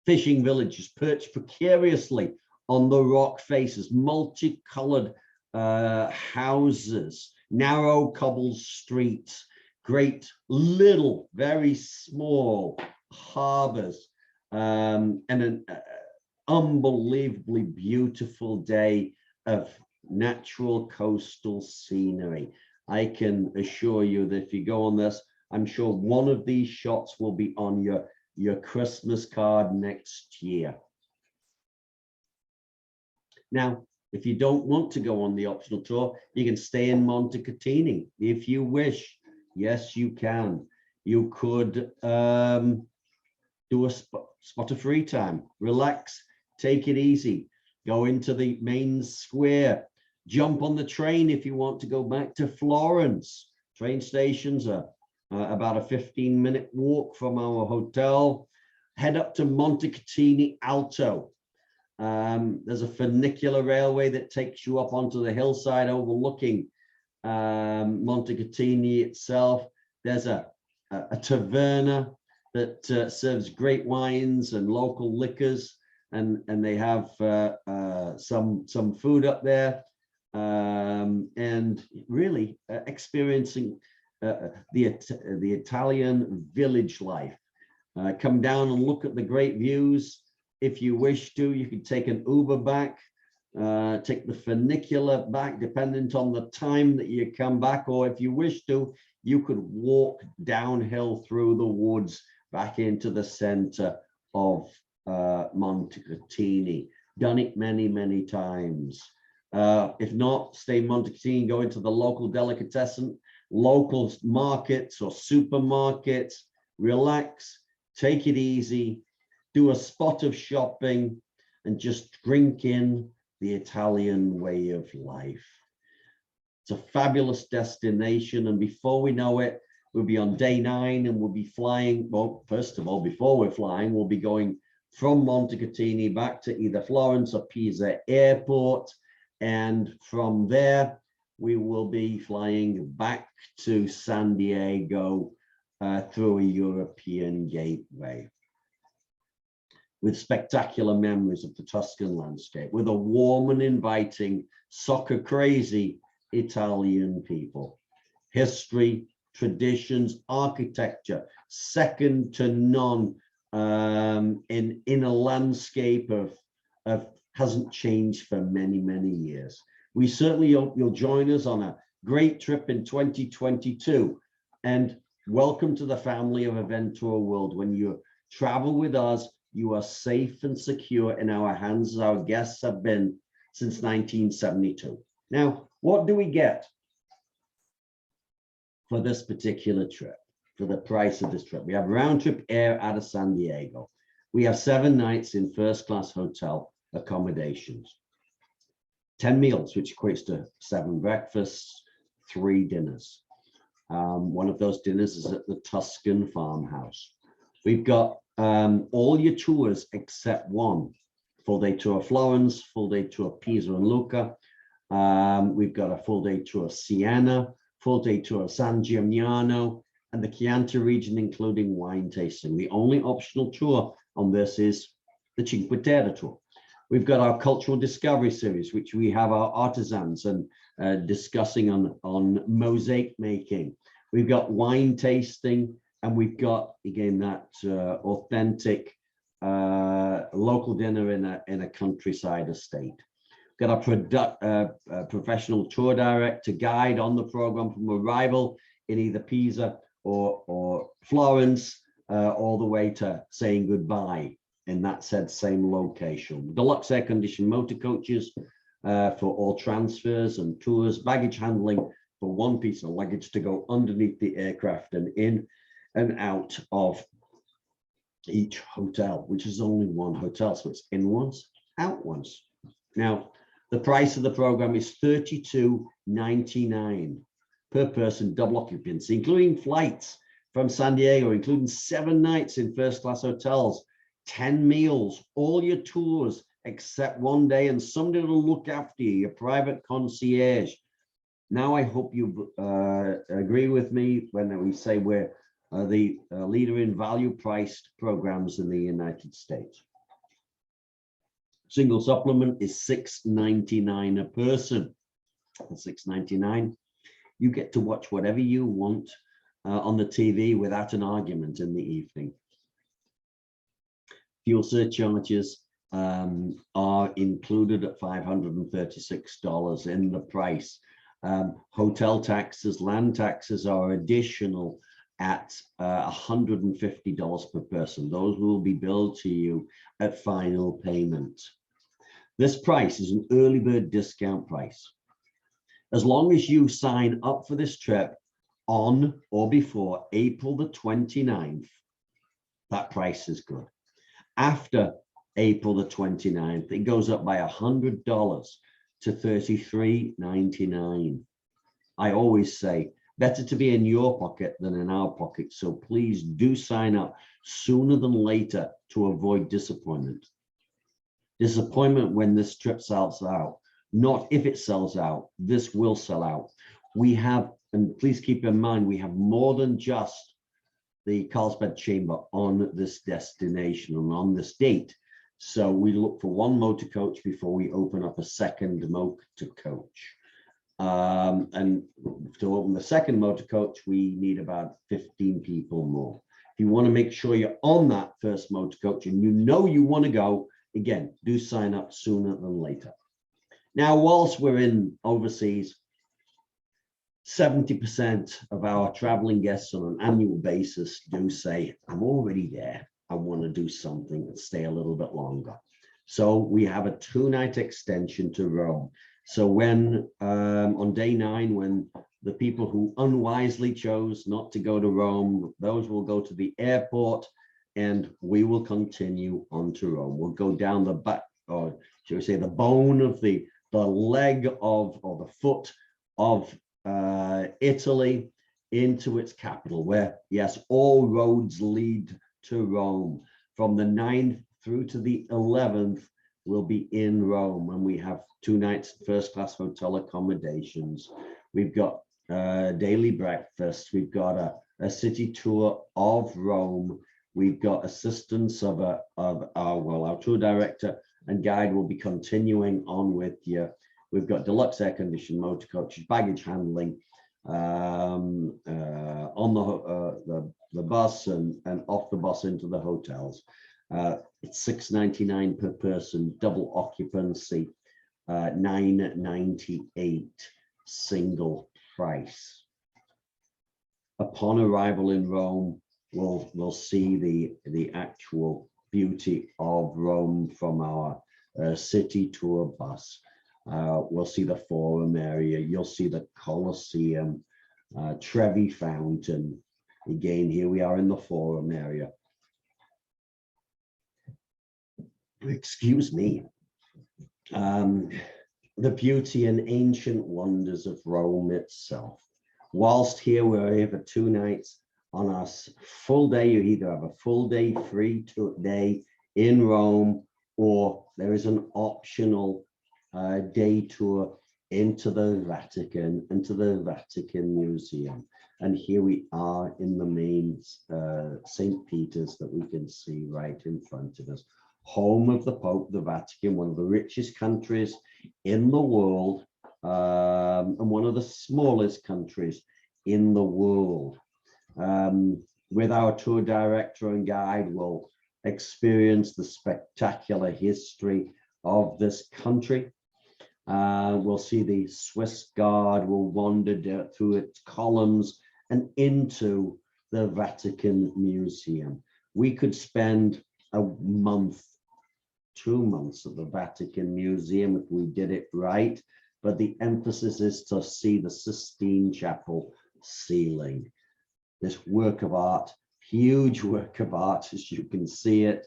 Fishing villages perched precariously on the rock faces, multicolored houses, narrow cobbled streets, great little, very small harbors, and an unbelievably beautiful day of natural coastal scenery. I can assure you that if you go on this, I'm sure one of these shots will be on your your Christmas card next year. Now, if you don't want to go on the optional tour, you can stay in Montecatini if you wish. Yes, you can. You could do a spot of free time, relax, take it easy, go into the main square, jump on the train if you want to go back to Florence. Train stations are about a 15-minute walk from our hotel. Head up to Montecatini Alto. There's a funicular railway that takes you up onto the hillside overlooking Montecatini itself. There's a taverna that serves great wines and local liquors, and they have some food up there, and really experiencing the Italian village life. Come down and look at the great views. If you wish to, you can take an Uber back, take the funicular back, dependent on the time that you come back, or if you wish to, you could walk downhill through the woods back into the center of Montecatini. Done it many, many times. If not, stay in Montecatini, go into the local delicatessen, local markets or supermarkets, relax, take it easy, do a spot of shopping, and just drink in the Italian way of life. It's a fabulous destination, and before we know it, we'll be on day 9 and we'll be flying. Well, first of all, before we're flying, we'll be going from Montecatini back to either Florence or Pisa airport, and from there we will be flying back to San Diego through a European gateway, with spectacular memories of the Tuscan landscape, with a warm and inviting, soccer crazy Italian people. History, traditions, architecture, second to none, in a landscape of hasn't changed for many, many years. We certainly hope you'll join us on a great trip in 2022, and welcome to the family of Aventura World. When you travel with us, you are safe and secure in our hands, as our guests have been since 1972. Now, what do we get for this particular trip, for the price of this trip? We have round trip air out of San Diego. We have 7 nights in first class hotel accommodations, 10 meals, which equates to 7 breakfasts, 3 dinners. One of those dinners is at the Tuscan farmhouse. We've got all your tours except one: full day tour of Florence, full day tour of Pisa and Lucca. We've got a full day tour of Siena, full day tour of San Gimignano, and the Chianti region, including wine tasting. The only optional tour on this is the Cinque Terre tour. We've got our cultural discovery series, which we have our artisans and discussing on mosaic making. We've got wine tasting, and we've got, again, that authentic local dinner in a countryside estate. We've got our professional tour director guide on the program from arrival in either Pisa or Florence, all the way to saying goodbye in that said same location. Deluxe air-conditioned motor coaches for all transfers and tours, baggage handling for 1 piece of luggage to go underneath the aircraft and in and out of each hotel, which is only 1 hotel, so it's in once, out once. Now, the price of the program is $32.99 per person, double occupancy, including flights from San Diego, including 7 nights in first class hotels, 10 meals, all your tours except 1 day, and somebody will look after you, your private concierge. Now, I hope you agree with me when we say we're the leader in value-priced programs in the United States. Single supplement is $6.99 a person. At $6.99, you get to watch whatever you want on the TV without an argument in the evening. Fuel surcharges are included at $536 in the price. Hotel taxes, land taxes are additional at $150 per person. Those will be billed to you at final payment. This price is an early bird discount price. As long as you sign up for this trip on or before April the 29th, that price is good. After April the 29th, it goes up by $100 to $33.99. I always say, better to be in your pocket than in our pocket. So please do sign up sooner than later to avoid disappointment. Disappointment when this trip sells out, not if it sells out. This will sell out. We have, and please keep in mind, we have more than just the Carlsbad Chamber on this destination and on this date. So we look for one motor coach before we open up a second motor coach. And to open the second motor coach, we need about 15 people more. If you want to make sure you're on that first motor coach and you know you want to go, again, do sign up sooner than later. Now, whilst we're in overseas, 70% of our traveling guests on an annual basis do say, I'm already there. I want to do something and stay a little bit longer. So we have a 2-night extension to Rome. So when on day 9, when the people who unwisely chose not to go to Rome, those will go to the airport and we will continue on to Rome. We'll go down the back, or should we say the bone of the leg of, or the foot of Italy into its capital, where, yes, all roads lead to Rome. From the 9th through to the 11th, we'll be in Rome, and we have 2 nights first-class hotel accommodations. We've got daily breakfast. We've got a city tour of Rome. We've got assistance of our tour director and guide will be continuing on with you. We've got deluxe air-conditioned motor coaches, baggage handling on the bus and off the bus into the hotels. It's $6.99 per person, double occupancy, $9.98 single price. Upon arrival in Rome, we'll see the actual beauty of Rome from our city tour bus. We'll see the Forum area. You'll see the Colosseum, Trevi Fountain. Again, here we are in the Forum area. Excuse me. The beauty and ancient wonders of Rome itself. Whilst here we're here for 2 nights, on our full day, you either have a full day free day in Rome, or there is an optional day tour into the Vatican, into the Vatican Museum. And here we are in the main St. Peter's that we can see right in front of us. Home of the Pope, the Vatican, one of the richest countries in the world, and one of the smallest countries in the world. With our tour director and guide, we'll experience the spectacular history of this country. We'll see the Swiss Guard. We'll wander through its columns and into the Vatican Museum. We could spend a month, 2 months at the Vatican Museum if we did it right, but the emphasis is to see the Sistine Chapel ceiling. This work of art, huge work of art, as you can see it,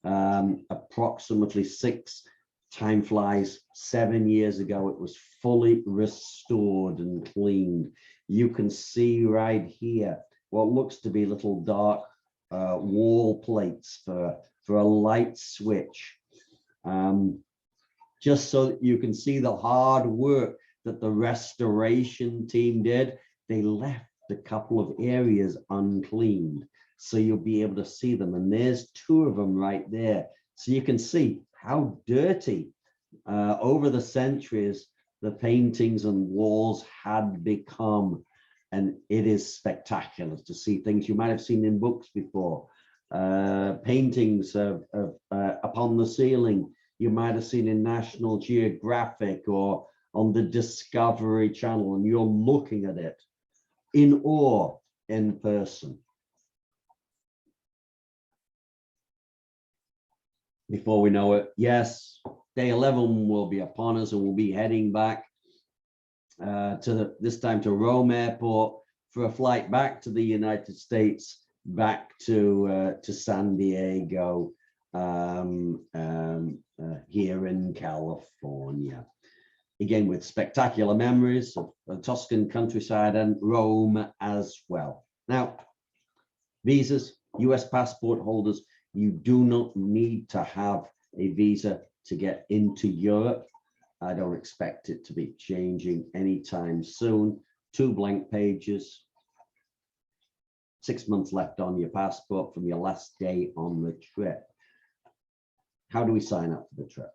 approximately time flies, 7 years ago, it was fully restored and cleaned. You can see right here what looks to be little dark wall plates for a light switch. Just so that you can see the hard work that the restoration team did. They left a couple of areas uncleaned, so you'll be able to see them. And there's 2 of them right there. So you can see how dirty over the centuries the paintings and walls had become. And it is spectacular to see things you might have seen in books before. Paintings upon the ceiling you might have seen in National Geographic or on the Discovery Channel, and you're looking at it in awe. in person. Before we know it, yes, day 11 will be upon us, and we'll be heading back this time to Rome Airport for a flight back to the United States, back to San Diego, here in California. Again, with spectacular memories of the Tuscan countryside and Rome as well. Now, visas, US passport holders, you do not need to have a visa to get into Europe. I don't expect it to be changing anytime soon. 2 blank pages, 6 months left on your passport from your last day on the trip. How do we sign up for the trip?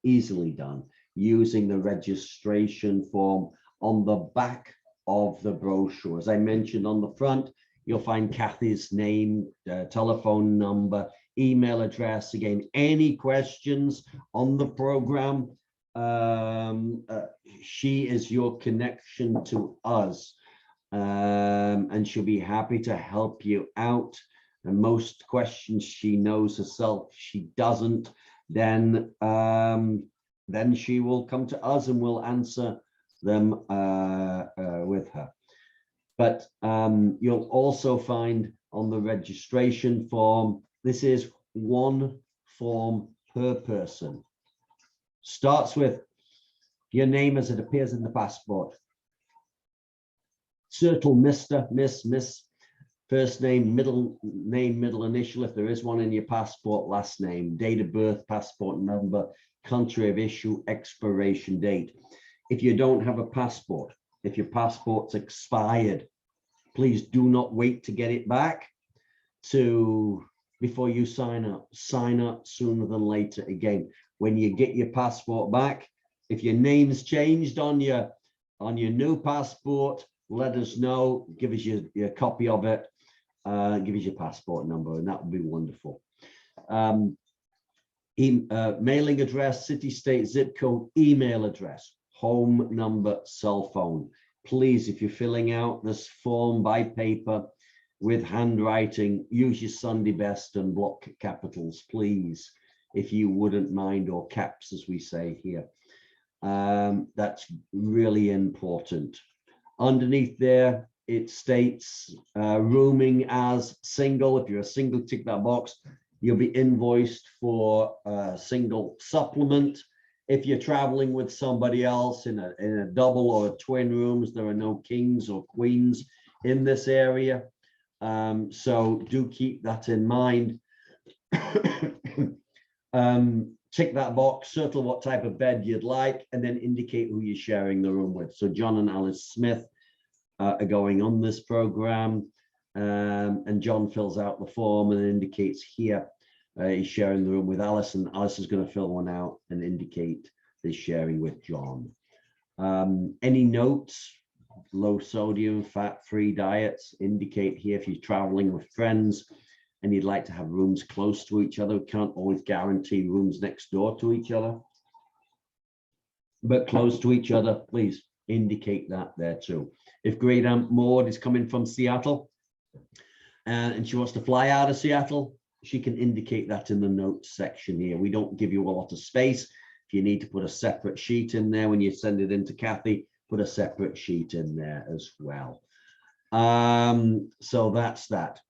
Easily done, using the registration form on the back of the brochure. As I mentioned, on the front, you'll find Kathy's name, telephone number, email address. Again, any questions on the program, she is your connection to us, and she'll be happy to help you out. And most questions she knows herself. If she doesn't, then she will come to us and we'll answer them with her. But you'll also find on the registration form, this is 1 form per person. Starts with your name as it appears in the passport. Circle Mr., Miss, first name, middle initial, if there is one in your passport, last name, date of birth, passport number, country of issue, expiration date. If you don't have a passport, if your passport's expired, please do not wait to get it back before you sign up. Sign up sooner than later. Again, when you get your passport back, if your name's changed on your new passport, let us know, give us your copy of it, give us your passport number, and that would be wonderful. Mailing address, city, state, zip code, email address, home number, cell phone. Please, if you're filling out this form by paper with handwriting, use your Sunday best and block capitals, please, if you wouldn't mind, or caps as we say here. That's really important. Underneath there, it states rooming as single. If you're a single, tick that box. You'll be invoiced for a single supplement. If you're traveling with somebody else in a double or a twin rooms, there are no kings or queens in this area. So do keep that in mind. Tick that box, circle what type of bed you'd like, and then indicate who you're sharing the room with. So John and Alice Smith are going on this program, and John fills out the form and indicates here he's sharing the room with Alice, and Alice is going to fill one out and indicate he's sharing with John. Any notes, low sodium, fat-free diets, indicate here if you're traveling with friends and you'd like to have rooms close to each other. We can't always guarantee rooms next door to each other, but close to each other, please indicate that there too. If Great Aunt Maud is coming from Seattle and she wants to fly out of Seattle, she can indicate that in the notes section here. We don't give you a lot of space. If you need to put a separate sheet in there when you send it in to Kathy, put a separate sheet in there as well. So that's that.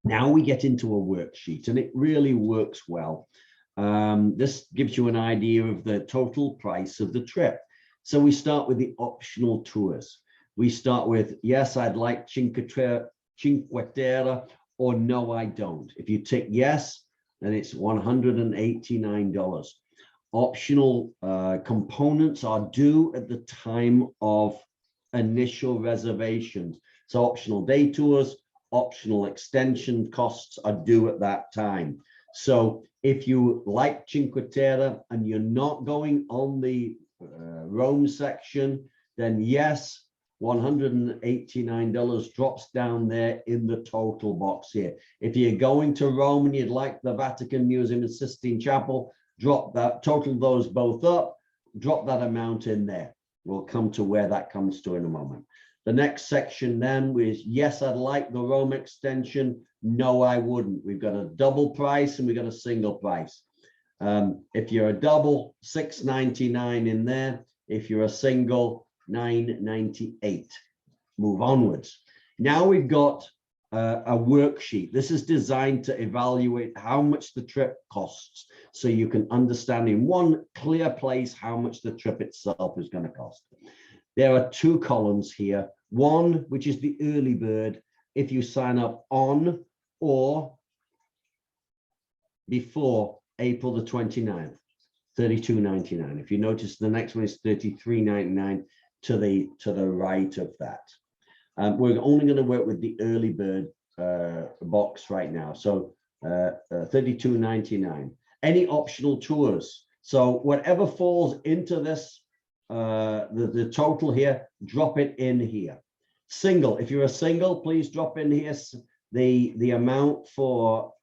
Now we get into a worksheet, and it really works well. This gives you an idea of the total price of the trip. So we start with the optional tours. We start with, yes, I'd like Cinque Terre, or no, I don't. If you tick yes, then it's $189. Optional components are due at the time of initial reservations. So optional day tours, optional extension costs are due at that time. So if you like Cinque Terre and you're not going on the Rome section, then yes, $189 drops down there in the total box here. If you're going to Rome and you'd like the Vatican Museum and Sistine Chapel, drop that, total those both up, drop that amount in there. We'll come to where that comes to in a moment. The next section then was, yes, I'd like the Rome extension. No, I wouldn't. We've got a double price and we've got a single price. If you're a double, $6.99 in there. If you're a single, $9.98. Move onwards. Now we've got a worksheet. This is designed to evaluate how much the trip costs, so you can understand in one clear place how much the trip itself is going to cost. There are two columns here. One, which is the early bird, if you sign up on or before April the 29th, $32.99. If you notice, the next one is $33.99 to the right of that. We're only going to work with the early bird box right now. So $32.99. Any optional tours. So whatever falls into this, the total here, drop it in here. Single, if you're a single, please drop in here the amount for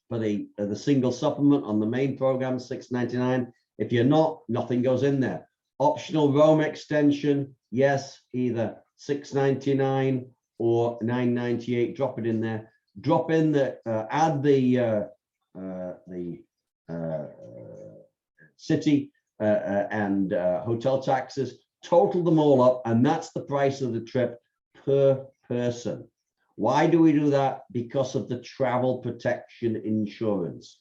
the single supplement on the main program, $6.99. If you're not, nothing goes in there. Optional Rome extension, yes, either $6.99 or $9.98. Drop it in there. Drop in the add the city and hotel taxes. Total them all up, and that's the price of the trip per person. Why do we do that? Because of the travel protection insurance.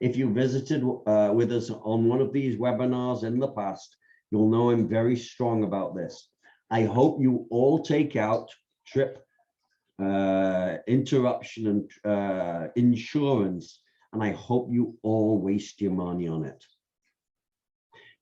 If you visited with us on one of these webinars in the past, you'll know I'm very strong about this. I hope you all take out trip interruption and insurance, and I hope you all waste your money on it.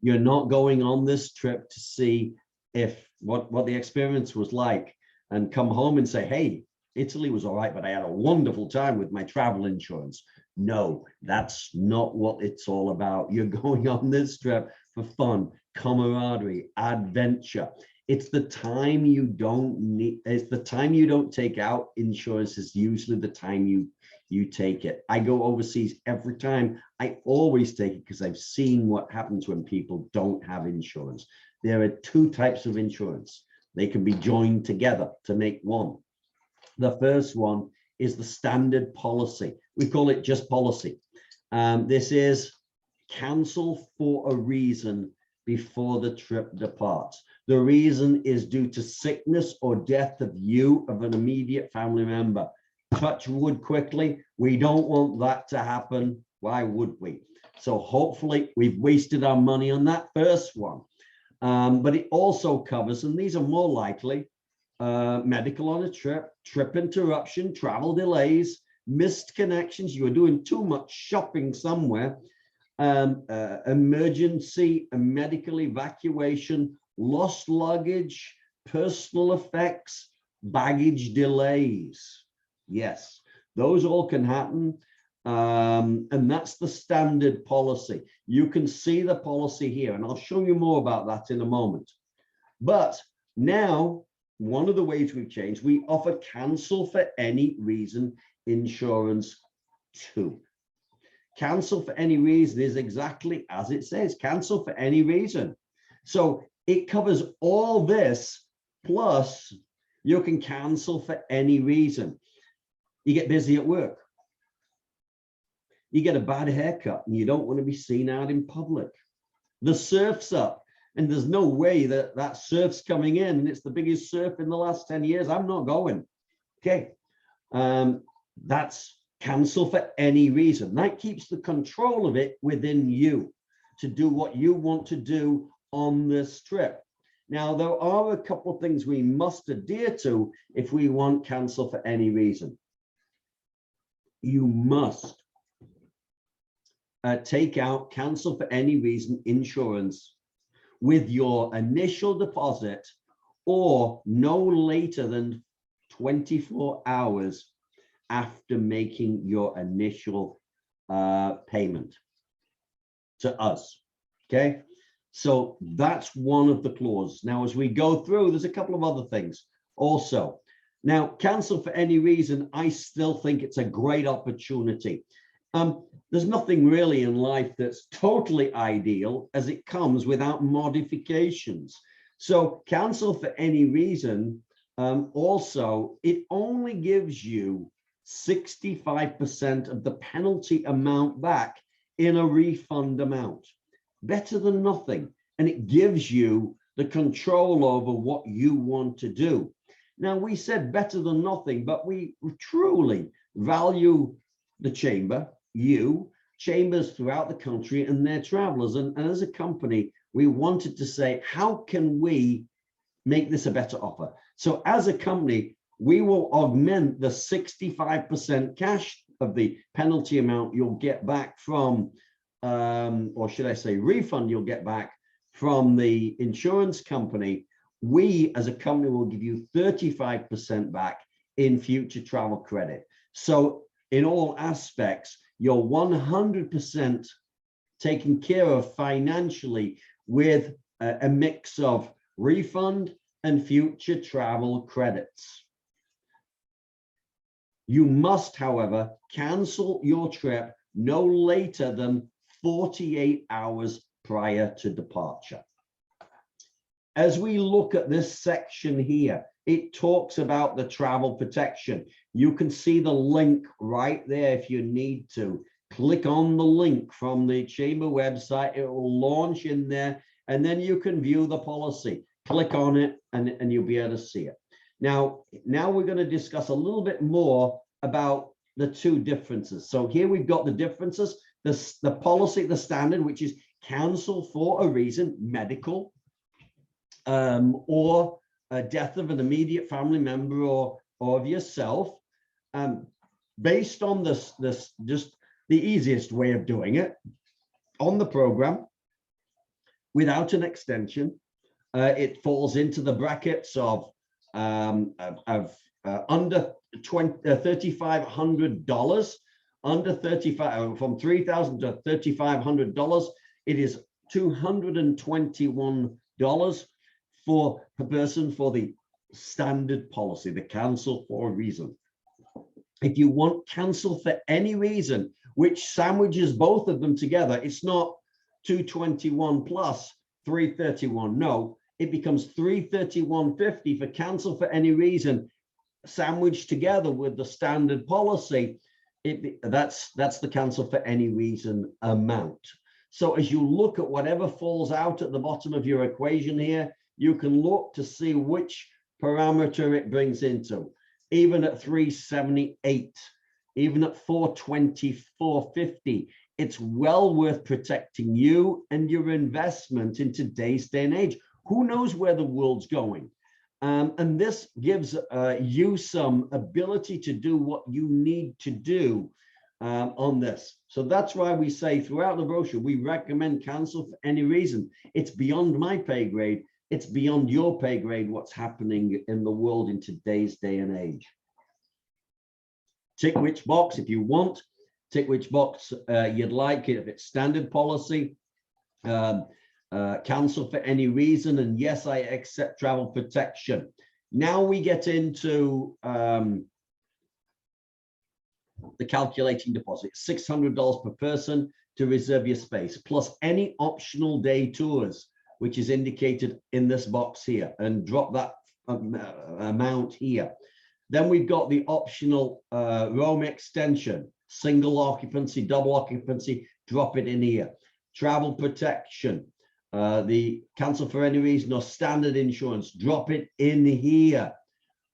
You're not going on this trip to see if what the experience was like and come home and say, hey, Italy was all right, but I had a wonderful time with my travel insurance. No, that's not what it's all about. You're going on this trip for fun, camaraderie, adventure. It's the time you don't need, it's the time you don't take out insurance is usually the time you take it. I go overseas every time. I always take it because I've seen what happens when people don't have insurance. There are two types of insurance. They can be joined together to make one. The first one is the standard policy. We call it just policy. This is cancel for a reason before the trip departs. The reason is due to sickness or death of an immediate family member. Touch wood quickly. We don't want that to happen. Why would we? So hopefully we've wasted our money on that first one. But it also covers, and these are more likely, medical on a trip, trip interruption, travel delays, missed connections. You were doing too much shopping somewhere, emergency and medical evacuation, lost luggage, personal effects, baggage delays. Yes, those all can happen. And that's the standard policy. You can see the policy here, and I'll show you more about that in a moment. But now, one of the ways we've changed, we offer cancel for any reason insurance too. Cancel for any reason is exactly as it says, cancel for any reason. So it covers all this, plus you can cancel for any reason. You get busy at work. You get a bad haircut and you don't want to be seen out in public. The surf's up and there's no way that surf's coming in and it's the biggest surf in the last 10 years. I'm not going. Okay. That's cancel for any reason. That keeps the control of it within you to do what you want to do on this trip. Now, there are a couple of things we must adhere to if we want cancel for any reason. You must take out cancel for any reason insurance with your initial deposit or no later than 24 hours after making your initial payment to us. Okay, so that's one of the clauses. Now, as we go through, there's a couple of other things also. Now, cancel for any reason, I still think it's a great opportunity. There's nothing really in life that's totally ideal as it comes without modifications. So cancel for any reason. Also, it only gives you 65% of the penalty amount back in a refund amount. Better than nothing. And it gives you the control over what you want to do. Now, we said better than nothing, but we truly value the chamber, chambers throughout the country and their travelers. And as a company, we wanted to say, how can we make this a better offer? So as a company, we will augment the 65% cash of the penalty amount you'll get back from, or should I say refund you'll get back from the insurance company. We as a company will give you 35% back in future travel credit. So in all aspects, you're 100% taken care of financially with a mix of refund and future travel credits. You must, however, cancel your trip no later than 48 hours prior to departure. As we look at this section here, it talks about the travel protection. You can see the link right there if you need to. Click on the link from the Chamber website. It will launch in there, and then you can view the policy. Click on it, and you'll be able to see it. Now we're going to discuss a little bit more about the two differences. So here we've got the differences. The policy, the standard, which is cancel for a reason, medical, or a death of an immediate family member or of yourself, based on this just the easiest way of doing it on the program without an extension. It falls into the brackets of under $3,500, under 35 from $3,000 to $3,500. It is $221 for a person for the standard policy, the cancel for a reason. If you want cancel for any reason, which sandwiches both of them together, it's not 221 plus 331. No, it becomes 331.50 for cancel for any reason, sandwiched together with the standard policy. That's the cancel for any reason amount. So as you look at whatever falls out at the bottom of your equation here, you can look to see which parameter it brings into. Even at 378, even at 424.50, it's well worth protecting you and your investment in today's day and age. Who knows where the world's going? And this gives you some ability to do what you need to do on this. So that's why we say throughout the brochure, we recommend cancel for any reason. It's beyond my pay grade. It's beyond your pay grade what's happening in the world in today's day and age. Tick which box if you want, tick which box you'd like it. If it's standard policy, cancel for any reason, and yes, I accept travel protection. Now we get into the calculating deposit. $600 per person to reserve your space, plus any optional day tours, which is indicated in this box here, and drop that amount here. Then we've got the optional roam extension, single occupancy, double occupancy, drop it in here. Travel protection, the cancel for any reason or standard insurance, drop it in here,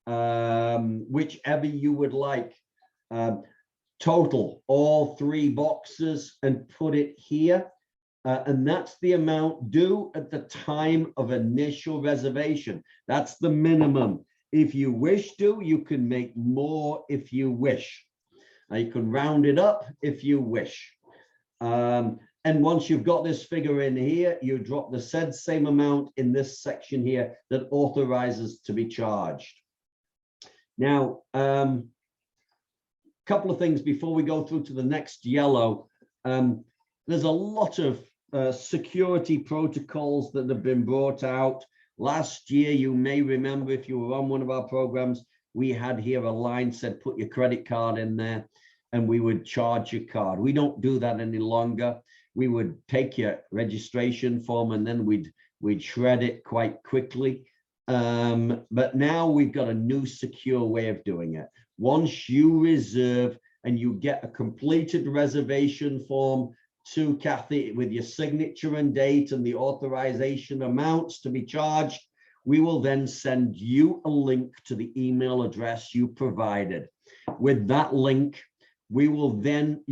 whichever you would like. Total, all three boxes, and put it here. And that's the amount due at the time of initial reservation. That's the minimum. If you wish to, you can make more if you wish. You can round it up if you wish. And once you've got this figure in here, you drop the said same amount in this section here that authorizes to be charged. Now, couple of things before we go through to the next yellow. There's a lot of security protocols that have been brought out. Last year, you may remember if you were on one of our programs, we had here a line said, put your credit card in there and we would charge your card. We don't do that any longer. We would take your registration form and then we'd we'd shred it quite quickly. But now we've got a new secure way of doing it. Once you reserve and you get a completed reservation form to Kathy with your signature and date and the authorization amounts to be charged, we will then send you a link to the email address you provided. With that link, you will then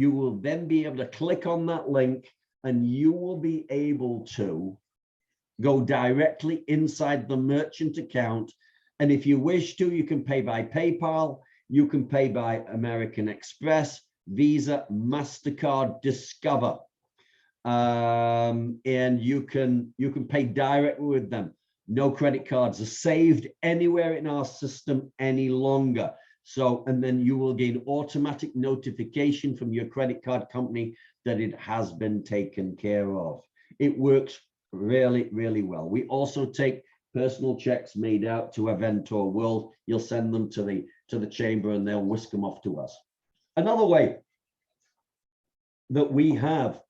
be able to click on that link and you will be able to go directly inside the merchant account. And if you wish to, you can pay by PayPal, you can pay by American Express, Visa, MasterCard, Discover. And you can pay directly with them. No credit cards are saved anywhere in our system any longer. So, and then you will gain automatic notification from your credit card company that it has been taken care of. It works really, really well. We also take personal checks made out to Aventor World. You'll send them to the chamber and they'll whisk them off to us. Another way that we have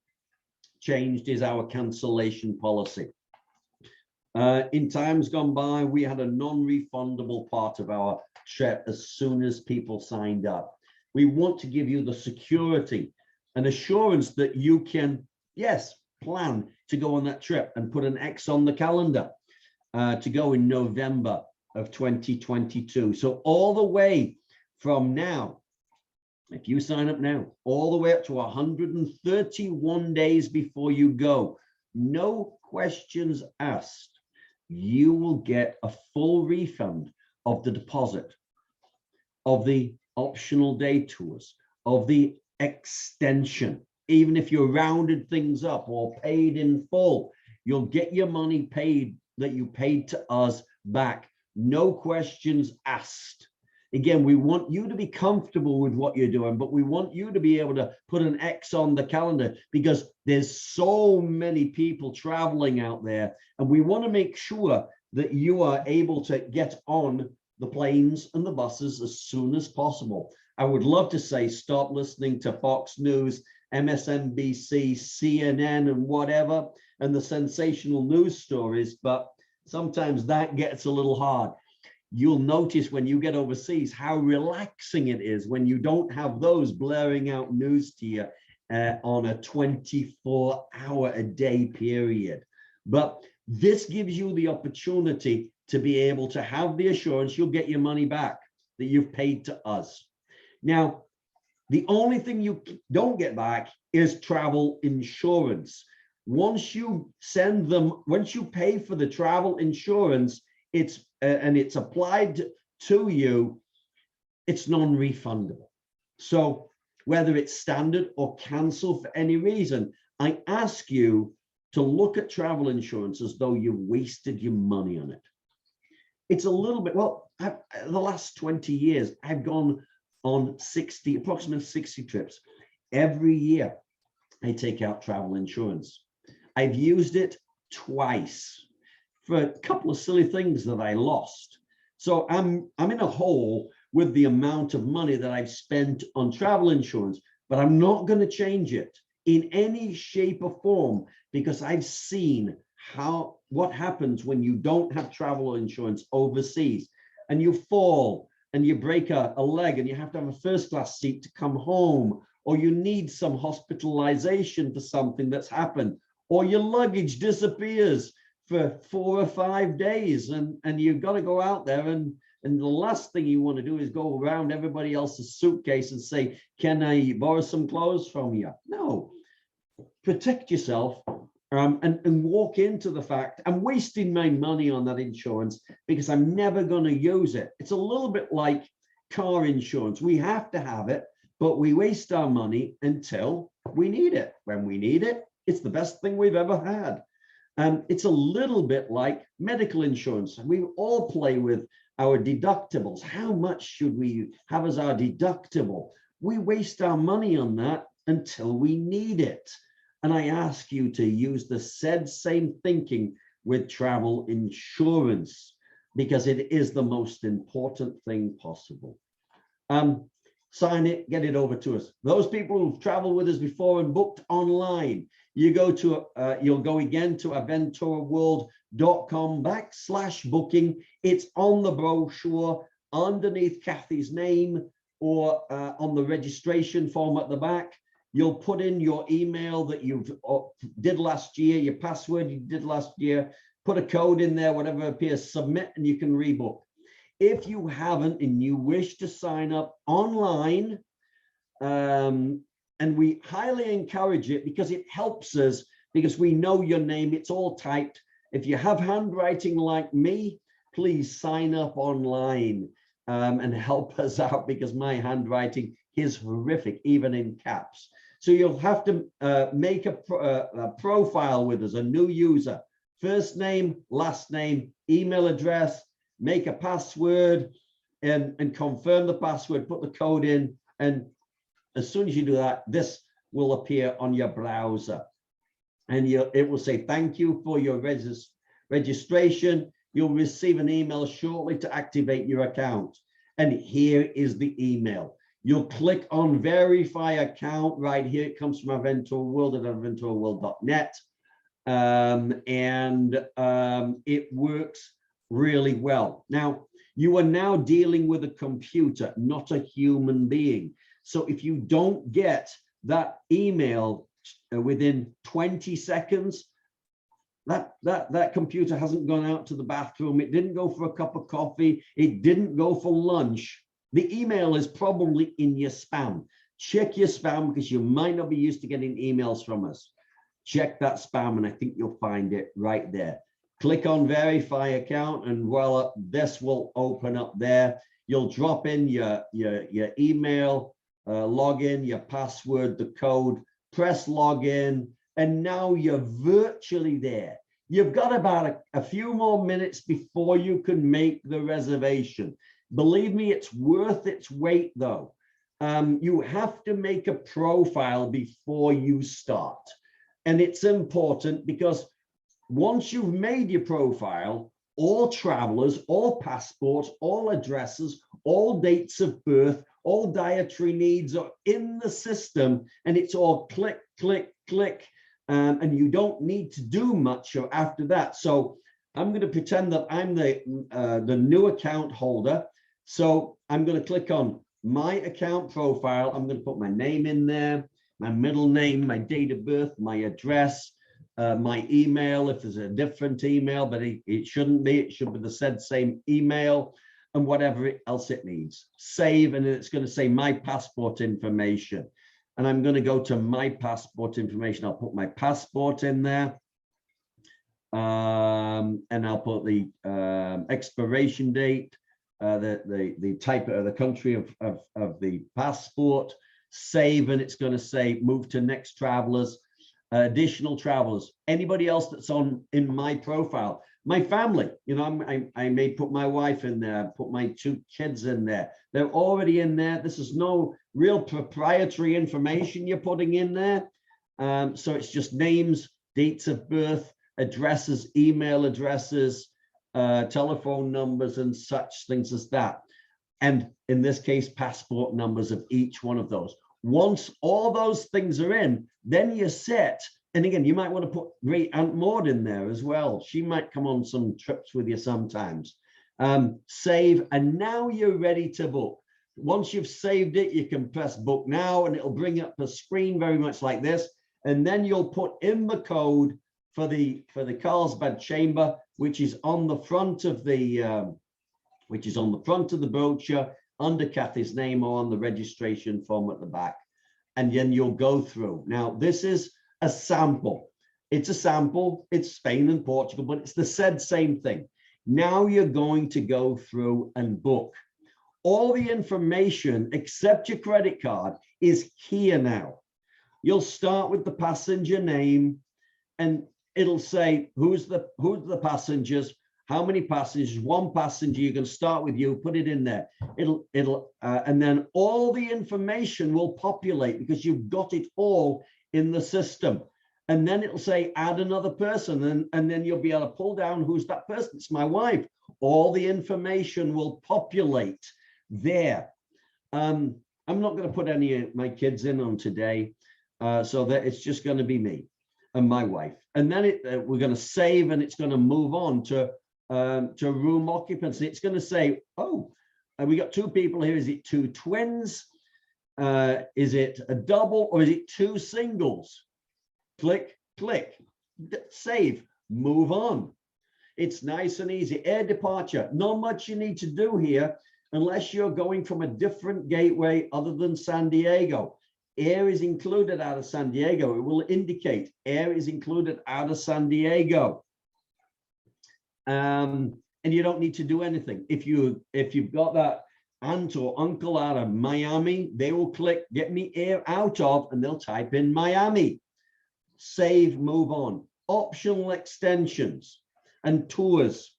changed is our cancellation policy. In times gone by, we had a non-refundable part of our trip as soon as people signed up. We want to give you the security and assurance that you can, yes, plan to go on that trip and put an X on the calendar to go in November of 2022. So all the way from now, if you sign up now, all the way up to 131 days before you go, no questions asked, you will get a full refund of the deposit, of the optional day tours, of the extension. Even if you rounded things up or paid in full, you'll get your money paid that you paid to us back. No questions asked. Again, we want you to be comfortable with what you're doing, but we want you to be able to put an X on the calendar because there's so many people traveling out there. And we want to make sure that you are able to get on the planes and the buses as soon as possible. I would love to say, stop listening to Fox News, MSNBC, CNN, and whatever, and the sensational news stories, but sometimes that gets a little hard. You'll notice when you get overseas how relaxing it is when you don't have those blaring out news to you on a 24-hour-a-day period. But this gives you the opportunity to be able to have the assurance you'll get your money back that you've paid to us. Now, the only thing you don't get back is travel insurance. Once you send them, once you pay for the travel insurance, it's applied to you, it's non-refundable. So whether it's standard or cancelled for any reason, I ask you to look at travel insurance as though you've wasted your money on it. It's a little bit, well, the last 20 years, I've gone on approximately 60 trips. Every year, I take out travel insurance. I've used it twice for a couple of silly things that I lost. So I'm in a hole with the amount of money that I've spent on travel insurance, but I'm not going to change it in any shape or form because I've seen what happens when you don't have travel insurance overseas and you fall and you break a leg and you have to have a first class seat to come home, or you need some hospitalization for something that's happened, or your luggage disappears for 4 or 5 days and you've got to go out there and the last thing you want to do is go around everybody else's suitcase and say, can I borrow some clothes from you? No, protect yourself and walk into the fact I'm wasting my money on that insurance because I'm never going to use it. It's a little bit like car insurance. We have to have it, but we waste our money until we need it. When we need it, it's the best thing we've ever had. It's a little bit like medical insurance. We all play with our deductibles. How much should we have as our deductible? We waste our money on that until we need it. And I ask you to use the same thinking with travel insurance because it is the most important thing possible. sign it, get it over to us. Those people who've traveled with us before and booked online, you go to, you'll go again to aventuraworld.com/booking. It's on the brochure underneath Kathy's name or on the registration form at the back. You'll put in your email that you did last year, your password you did last year, put a code in there, whatever appears, submit, and you can rebook. If you haven't and you wish to sign up online, and we highly encourage it because it helps us, because we know your name, it's all typed. If you have handwriting like me, please sign up online and help us out, because my handwriting is horrific, even in caps. So you'll have to make a profile with us, a new user, first name, last name, email address, make a password and confirm the password, put the code in. And as soon as you do that, this will appear on your browser. And it will say, thank you for your registration. You'll receive an email shortly to activate your account. And here is the email. You'll click on verify account right here. It comes from Aventuraworld at aventuraworld.net. It works really well. Now, you are now dealing with a computer, not a human being. So if you don't get that email within 20 seconds, that computer hasn't gone out to the bathroom. It didn't go for a cup of coffee. It didn't go for lunch. The email is probably in your spam. Check your spam, because you might not be used to getting emails from us. Check that spam, and I think you'll find it right there. Click on verify account, and voila, this will open up there. You'll drop in your email, login, your password, the code, press login, and now you're virtually there. You've got about a few more minutes before you can make the reservation. Believe me, it's worth its weight though. You have to make a profile before you start. And it's important because once you've made your profile, all travelers, all passports, all addresses, all dates of birth, all dietary needs are in the system, and it's all click, click, click. And you don't need to do much after that. So I'm going to pretend that I'm the new account holder. So I'm going to click on my account profile. I'm going to put my name in there, my middle name, my date of birth, my address, my email, if there's a different email, but it shouldn't be. It should be the same email, and whatever else it needs. Save, and it's going to say my passport information. And I'm going to go to my passport information. I'll put my passport in there. And I'll put the expiration date, the type of the country of the passport. Save, and it's going to say move to next travelers, additional travelers, anybody else that's in my profile, my family. You know, I may put my wife in there, put my 2 kids in there. They're already in there. This is no real proprietary information you're putting in there. So it's just names, dates of birth, addresses, email addresses, telephone numbers, and such things as that. And in this case, passport numbers of each one of those. Once all those things are in, then you're set. And again, you might want to put Great Aunt Maud in there as well. She might come on some trips with you sometimes. Save, and now you're ready to book. Once you've saved it, you can press book now, and it'll bring up a screen very much like this. And then you'll put in the code for the Carlsbad Chamber, which is on the front of the brochure under Kathy's name, or on the registration form at the back. And then you'll go through. Now, this is a sample. It's a sample. It's Spain and Portugal, but it's the same thing. Now you're going to go through and book. All the information except your credit card is here now. You'll start with the passenger name, and it'll say who's the passengers, how many passengers, 1 passenger. You can start with you, put it in there. And then all the information will populate because you've got it all in the system. And then it'll say add another person, and then you'll be able to pull down who's that person. It's my wife. All the information will populate there. I'm not going to put any of my kids in on today, so that it's just going to be me and my wife. And then we're going to save, and it's going to move on to room occupancy. It's going to say, oh, we got 2 people here. Is it 2 twins? Is it a double, or is it 2 singles? Click, click, save, move on. It's nice and easy. Air departure, not much you need to do here unless you're going from a different gateway other than San Diego. Air is included out of San Diego. It will indicate air is included out of San Diego. And you don't need to do anything. If you've got that aunt or uncle out of Miami, they will click get me air out of, and they'll type in Miami. Save, move on. Optional extensions and tours.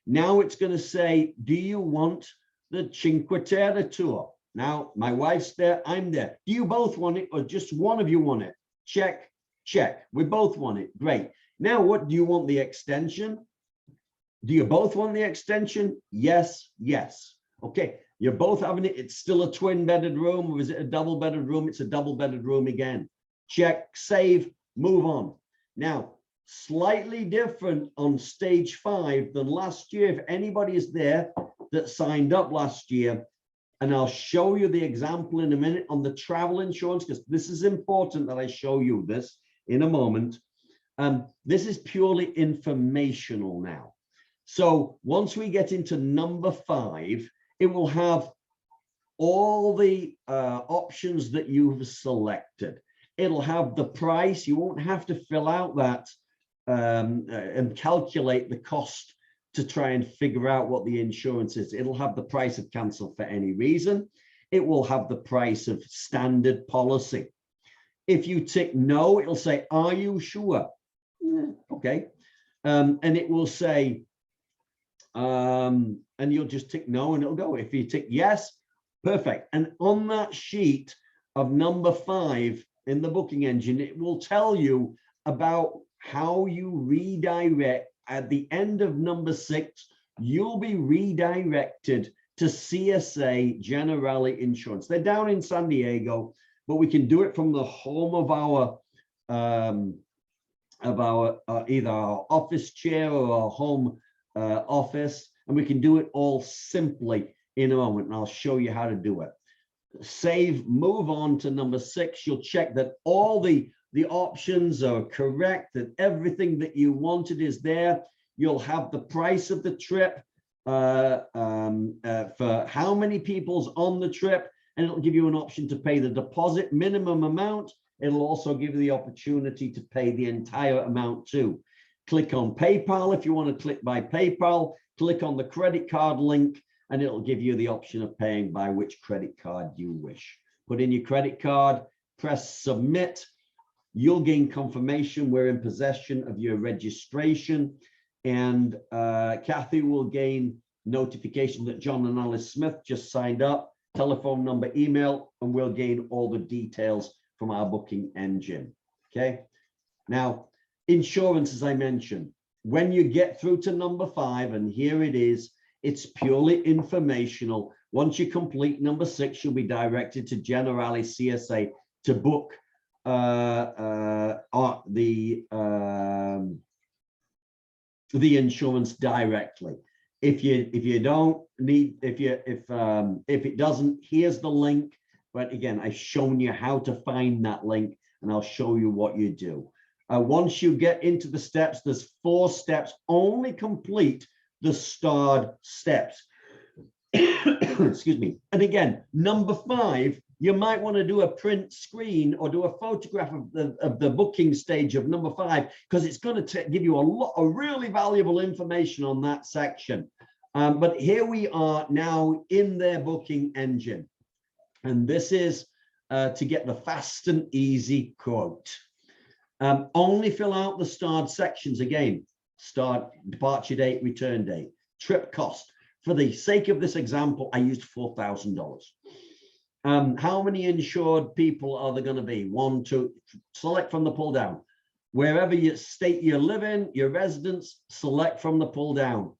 Now it's going to say, do you want the Cinque Terre tour? Now my wife's there, I'm there. Do you both want it, or just one of you want it? Check, check. We both want it. Great. Now what do you want, the extension? Do you both want the extension? Yes, yes. Okay, you're both having it. It's still a twin bedded room, or is it a double bedded room? It's a double bedded room again. Check, save, move on. Now, slightly different on stage 5 than last year. If anybody is there that signed up last year, and I'll show you the example in a minute on the travel insurance, because this is important that I show you this in a moment. This is purely informational now. So once we get into number 5, it will have all the options that you've selected. It'll have the price. You won't have to fill out that and calculate the cost to try and figure out what the insurance is. It'll have the price of cancel for any reason. It will have the price of standard policy. If you tick no, it'll say, are you sure? Okay. And it will say, and you'll just tick no and it'll go. If you tick yes, perfect. And on that sheet of number 5 in the booking engine, it will tell you about how you redirect. At the end of number 6, you'll be redirected to CSA Generali Insurance. They're down in San Diego, but we can do it from the home of our either our office chair or our home office, and we can do it all simply in a moment, and I'll show you how to do it. Save, move on to number 6. You'll check that all the options are correct, that everything that you wanted is there. You'll have the price of the trip for how many people's on the trip, and it'll give you an option to pay the deposit minimum amount. It'll also give you the opportunity to pay the entire amount too. Click on PayPal if you want to click by PayPal. Click on the credit card link, and it'll give you the option of paying by which credit card you wish. Put in your credit card, press submit. You'll gain confirmation we're in possession of your registration, and Kathy will gain notification that John and Alice Smith just signed up, telephone number, email, and we'll gain all the details from our booking engine. Okay. Now, insurance, as I mentioned, when you get through to number 5, and here it is, it's purely informational. Once you complete number 6, you'll be directed to Generali CSA to book the insurance directly. If you don't need, if it doesn't, here's the link. But again, I've shown you how to find that link, and I'll show you what you do. Once you get into the steps, there's 4 steps. Only complete the starred steps. Excuse me. And again, number 5, you might want to do a print screen or do a photograph of the booking stage of number 5, because it's going to give you a lot of really valuable information on that section. But here we are now in their booking engine, and this is to get the fast and easy quote. Only fill out the starred sections again: start, departure date, return date, trip cost. For the sake of this example, I used $4,000. How many insured people are there going to be? 1, 2, select from the pull down. Wherever you state you live in, your residence, select from the pull down,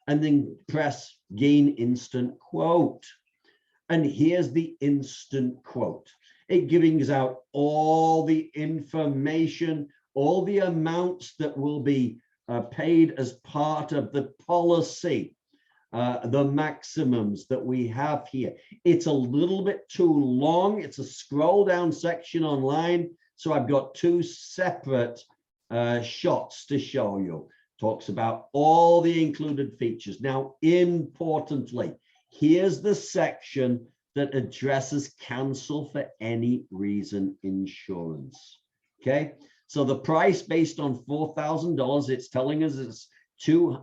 and then press gain instant quote. And here's the instant quote. It gives out all the information, all the amounts that will be paid as part of the policy, the maximums that we have here. It's a little bit too long. It's a scroll down section online. So I've got two separate shots to show you. Talks about all the included features. Now, importantly, here's the section that addresses cancel for any reason insurance. Okay, so the price based on $4,000, it's telling us it's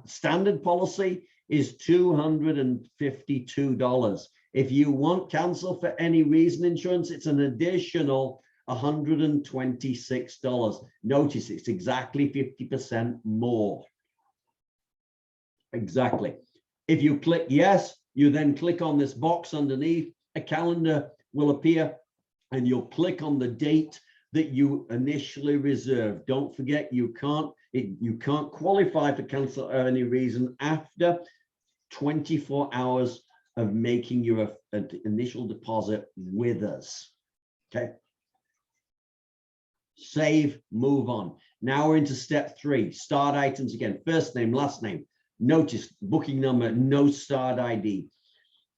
standard policy is $252. If you want cancel for any reason insurance, it's an additional $126. Notice it's exactly 50% more. Exactly. If you click yes, you then click on this box underneath, a calendar will appear and you'll click on the date that you initially reserved. Don't forget, you can't qualify for cancel for any reason after 24 hours of making your initial deposit with us. Okay. Save, move on. Now we're into step 3, start items again. First name, last name. Notice booking number, no start ID.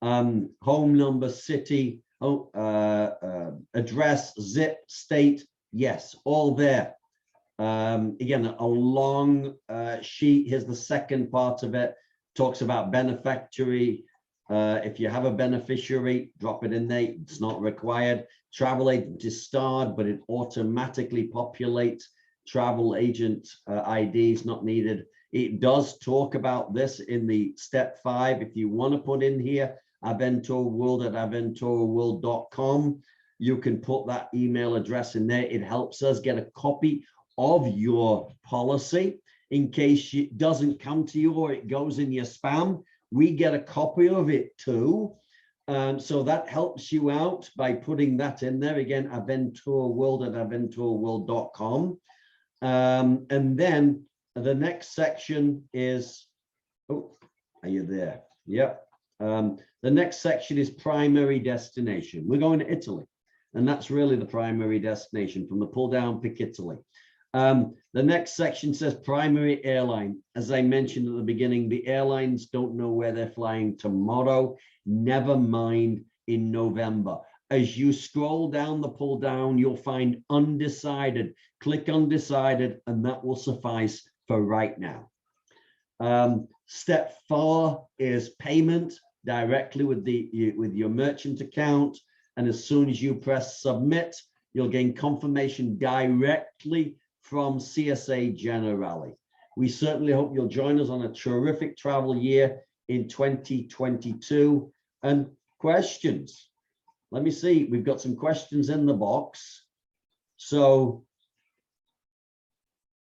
Home number, city, address, zip, state, yes, all there. Again, a long sheet. Here's the second part of it. Talks about beneficiary. If you have a beneficiary, drop it in there. It's not required. Travel agent is starred, but it automatically populates. Travel agent ID is not needed. It does talk about this in the step 5. If you want to put in here aventurworld@aventurworld.com, you can put that email address in there. It helps us get a copy of your policy in case it doesn't come to you or it goes in your spam. We get a copy of it too. So that helps you out by putting that in there. Again, aventurworld@aventurworld.com. And then the next section is, oh, are you there? Yep. The next section is primary destination. We're going to Italy, and that's really the primary destination. From the pull down, pick Italy. The next section says primary airline. As I mentioned at the beginning, the airlines don't know where they're flying tomorrow, never mind in November. As you scroll down the pull down, you'll find undecided. Click undecided, and that will suffice for right now. Step 4 is payment directly with your merchant account. And as soon as you press submit, you'll gain confirmation directly from CSA Generali. We certainly hope you'll join us on a terrific travel year in 2022. And questions? Let me see. We've got some questions in the box. So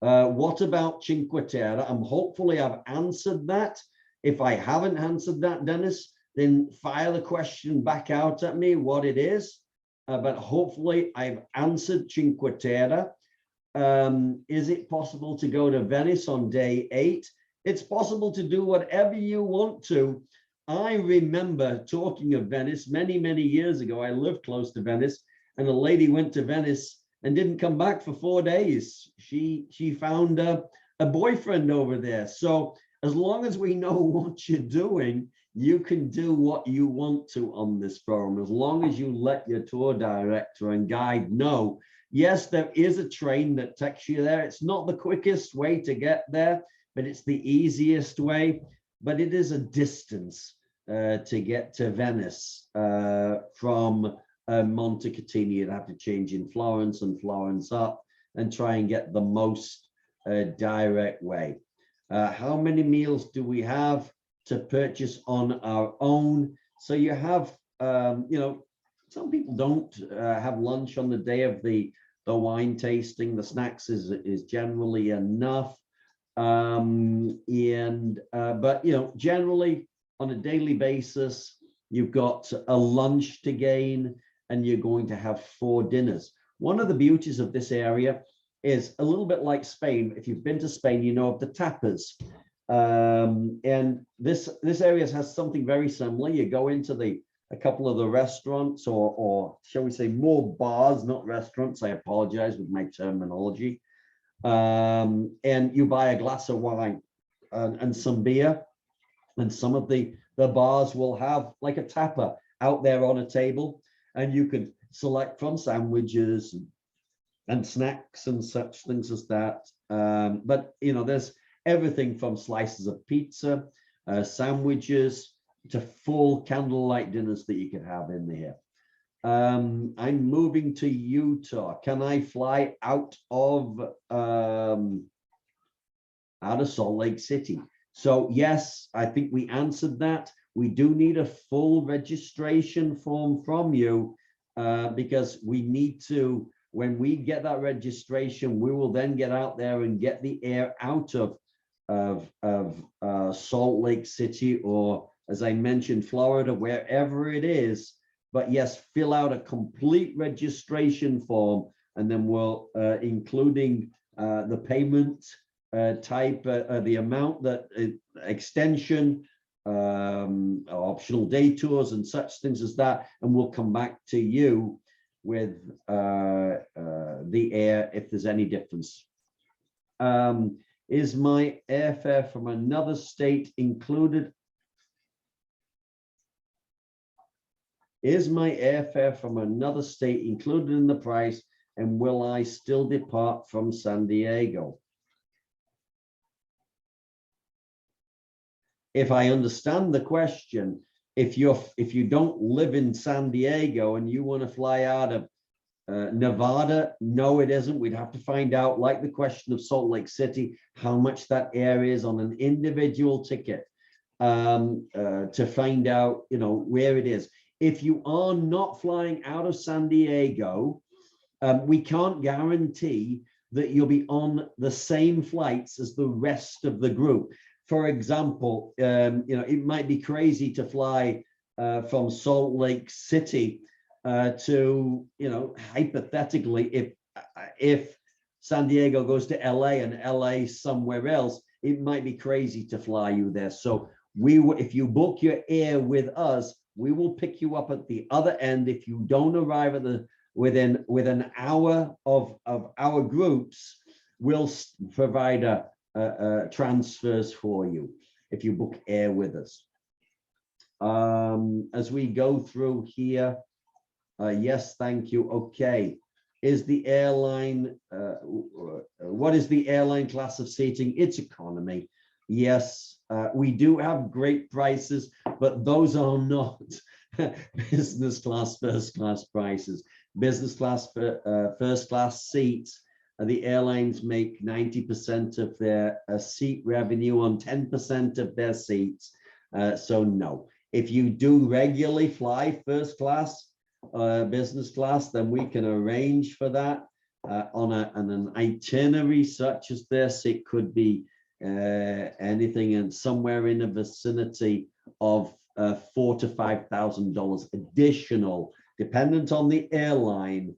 what about Cinque Terre? Hopefully I've answered that. If I haven't answered that, Dennis, then fire the question back out at me, what it is. But hopefully I've answered Cinque Terre. Is it possible to go to Venice on day 8? It's possible to do whatever you want to. I remember talking of Venice many, many years ago. I lived close to Venice, and a lady went to Venice and didn't come back for 4 days. She found a boyfriend over there. So as long as we know what you're doing, you can do what you want to on this program, as long as you let your tour director and guide know. Yes, there is a train that takes you there. It's not the quickest way to get there, but it's the easiest way. But it is a distance to get to Venice from Montecatini. You'd have to change in Florence and Florence up and try and get the most direct way. How many meals do we have to purchase on our own? So you have, some people don't have lunch on the day of the wine tasting. The snacks is generally enough. But generally on a daily basis, you've got a lunch to gain, and you're going to have 4 dinners. One of the beauties of this area is a little bit like Spain. If you've been to Spain, you know of the tapas. And this area has something very similar. You go into the a couple of the restaurants, or shall we say more bars, not restaurants. I apologize with my terminology. And you buy a glass of wine and some beer, and some of the bars will have like a tapper out there on a table, and you could select from sandwiches and snacks and such things as that. But you know, there's everything from slices of pizza, sandwiches, to full candlelight dinners that you can have in there. I'm moving to Utah. Can I fly out of Salt Lake City? So yes, I think we answered that. We do need a full registration form from you, because we need to, when we get that registration, we will then get out there and get the air out of Salt Lake City, or as I mentioned, Florida, wherever it is. But yes, fill out a complete registration form, and then we'll, including the payment type, the amount, that extension, optional day tours and such things as that, and we'll come back to you with the air if there's any difference. Is my airfare from another state included? Is my airfare from another state included in the price, and will I still depart from San Diego? If I understand the question, if you don't live in San Diego and you want to fly out of Nevada, no, it isn't. We'd have to find out, like the question of Salt Lake City, how much that air is on an individual ticket, to find out, you know, where it is. If you are not flying out of San Diego, we can't guarantee that you'll be on the same flights as the rest of the group. For example, you know, it might be crazy to fly from Salt Lake City to, you know, hypothetically, if San Diego goes to LA and LA somewhere else, it might be crazy to fly you there. So if you book your air with us, we will pick you up at the other end. If you don't arrive at within an hour of our groups, we'll provide transfers for you if you book air with us. As we go through here, yes, thank you. Okay, is the airline, what is the airline class of seating? It's economy. Yes, we do have great prices, but those are not business class, first class prices. Business class, first class seats, the airlines make 90% of their seat revenue on 10% of their seats. So no, if you do regularly fly first class, business class, then we can arrange for that on an itinerary such as this. It could be anything and somewhere in the vicinity of $4,000 to $5,000 additional, dependent on the airline,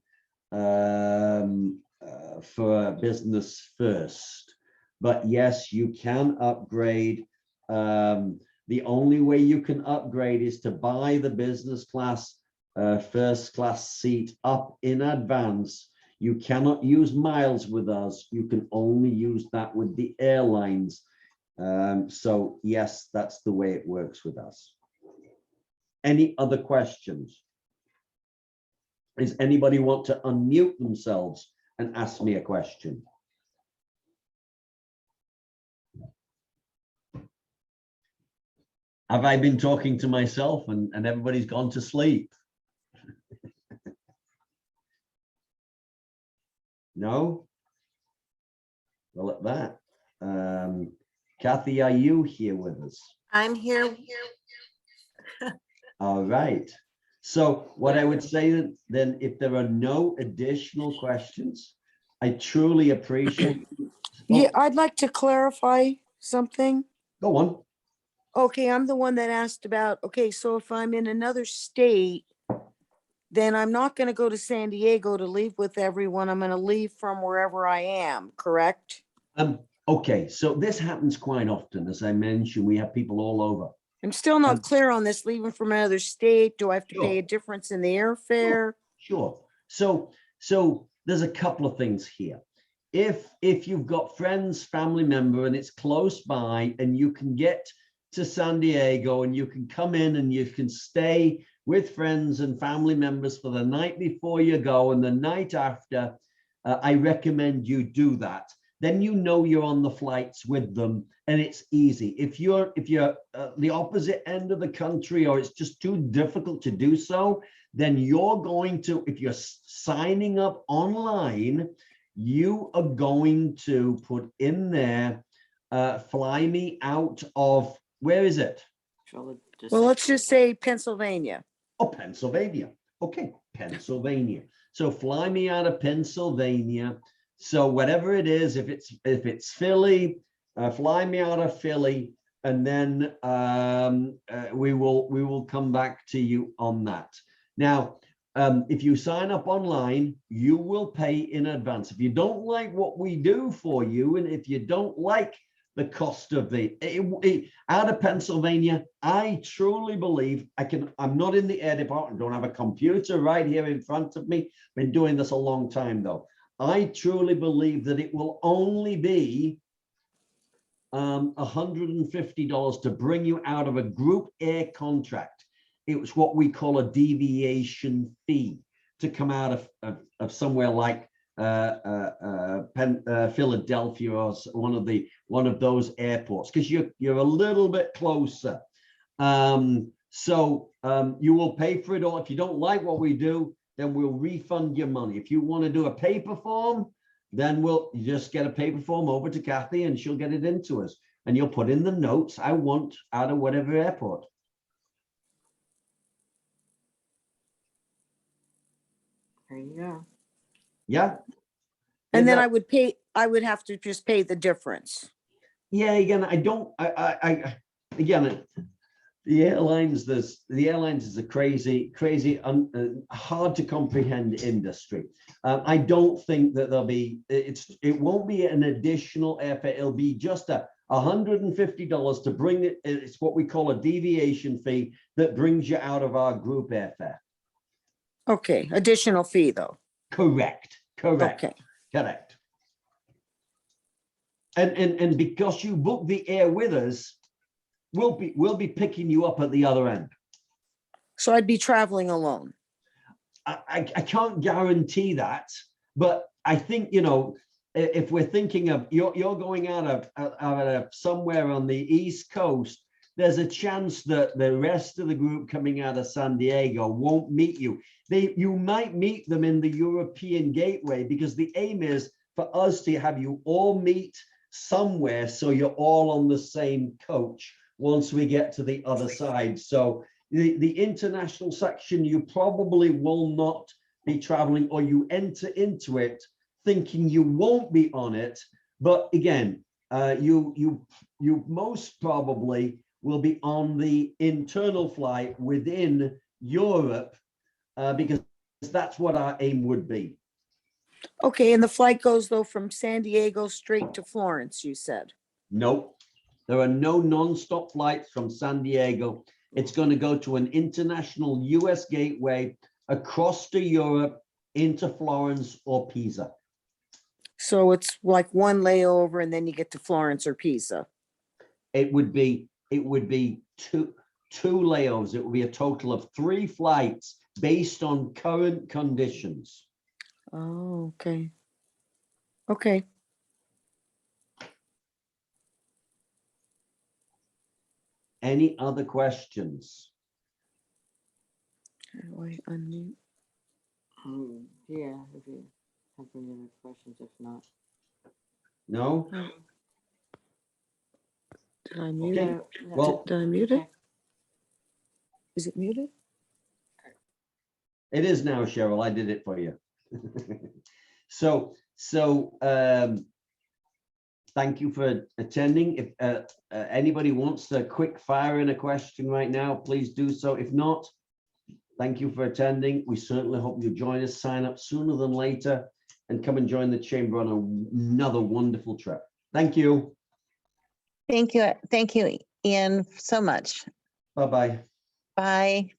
for business first. But yes, you can upgrade. The only way you can upgrade is to buy the business class, first class seat up in advance. You cannot use miles with us. You can only use that with the airlines. So yes, that's the way it works with us. Any other questions? Does anybody want to unmute themselves and ask me a question? Have I been talking to myself and everybody's gone to sleep? No? Well, at that, Kathy, are you here with us? I'm here. All right. So what I would say then, if there are no additional questions, I truly appreciate. Yeah, I'd like to clarify something. Go on. Okay, I'm the one that asked about, okay, so if I'm in another state, then I'm not going to go to San Diego to leave with everyone. I'm going to leave from wherever I am, correct? Okay, so this happens quite often. As I mentioned, we have people all over. I'm still Um, not clear on this, leaving from another state. Do I have to pay a Sure. difference in the airfare? Sure. So there's a couple of things here. If you've got friends, family member, and it's close by, and you can get to San Diego and you can come in and you can stay with friends and family members for the night before you go and the night after, I recommend you do that. Then you know you're on the flights with them and it's easy. If you're the opposite end of the country or it's just too difficult to do so, then you're going to, if you're signing up online, you are going to put in there, fly me out of, where is it? Well, let's just say Pennsylvania. Oh, Pennsylvania. Okay, Pennsylvania. So fly me out of Pennsylvania. So whatever it is, if it's Philly, fly me out of Philly, and then we will come back to you on that. Now, if you sign up online, you will pay in advance. If you don't like what we do for you, and if you don't like the cost of out of Pennsylvania, I truly believe I'm not in the air department, don't have a computer right here in front of me. Been doing this a long time though. I truly believe that it will only be $150 to bring you out of a group air contract. It was what we call a deviation fee to come out of somewhere like Philadelphia or one of those airports, because you're a little bit closer. So you will pay for it all. If you don't like what we do, then we'll refund your money. If you want to do a paper form, then we'll just get a paper form over to Kathy and she'll get it into us. And you'll put in the notes I want out of whatever airport. There you go. Yeah. And then that- I would have to just pay the difference. Yeah, again, again, the airlines is a crazy, hard to comprehend industry. I don't think that it won't be an additional airfare. It'll be just $150 to bring it. It's what we call a deviation fee that brings you out of our group airfare. Okay, additional fee though. Correct. Okay. Correct. And because you book the air with us, we'll be picking you up at the other end. So I'd be traveling alone. I can't guarantee that, but I think, if we're thinking of you're going out of somewhere on the East Coast, there's a chance that the rest of the group coming out of San Diego won't meet you. You might meet them in the European gateway, because the aim is for us to have you all meet somewhere so you're all on the same coach once we get to the other side. So the international section, you probably will not be traveling, or you enter into it thinking you won't be on it. But again, you most probably will be on the internal flight within Europe, because that's what our aim would be. Okay, and the flight goes though from San Diego straight to Florence, you said? Nope. There are no non-stop flights from San Diego. It's going to go to an international US gateway across to Europe into Florence or Pisa. So it's like one layover and then you get to Florence or Pisa. It would be two layovers. It will be a total of 3 flights based on current conditions. Oh, okay. Okay. Any other questions? How do I unmute? Yeah, if you have any other questions, if not. No? Did I mute Okay. it? Well, Did I mute it? Okay. Is it muted? it is now, Cheryl. I did it for you. So thank you for attending. If anybody wants to quick fire in a question right now, please do so. If not, thank you for attending. We certainly hope you join us, sign up sooner than later, and come and join the chamber on another wonderful trip. Thank you. Thank you, Ian, so much. Bye-bye. Bye.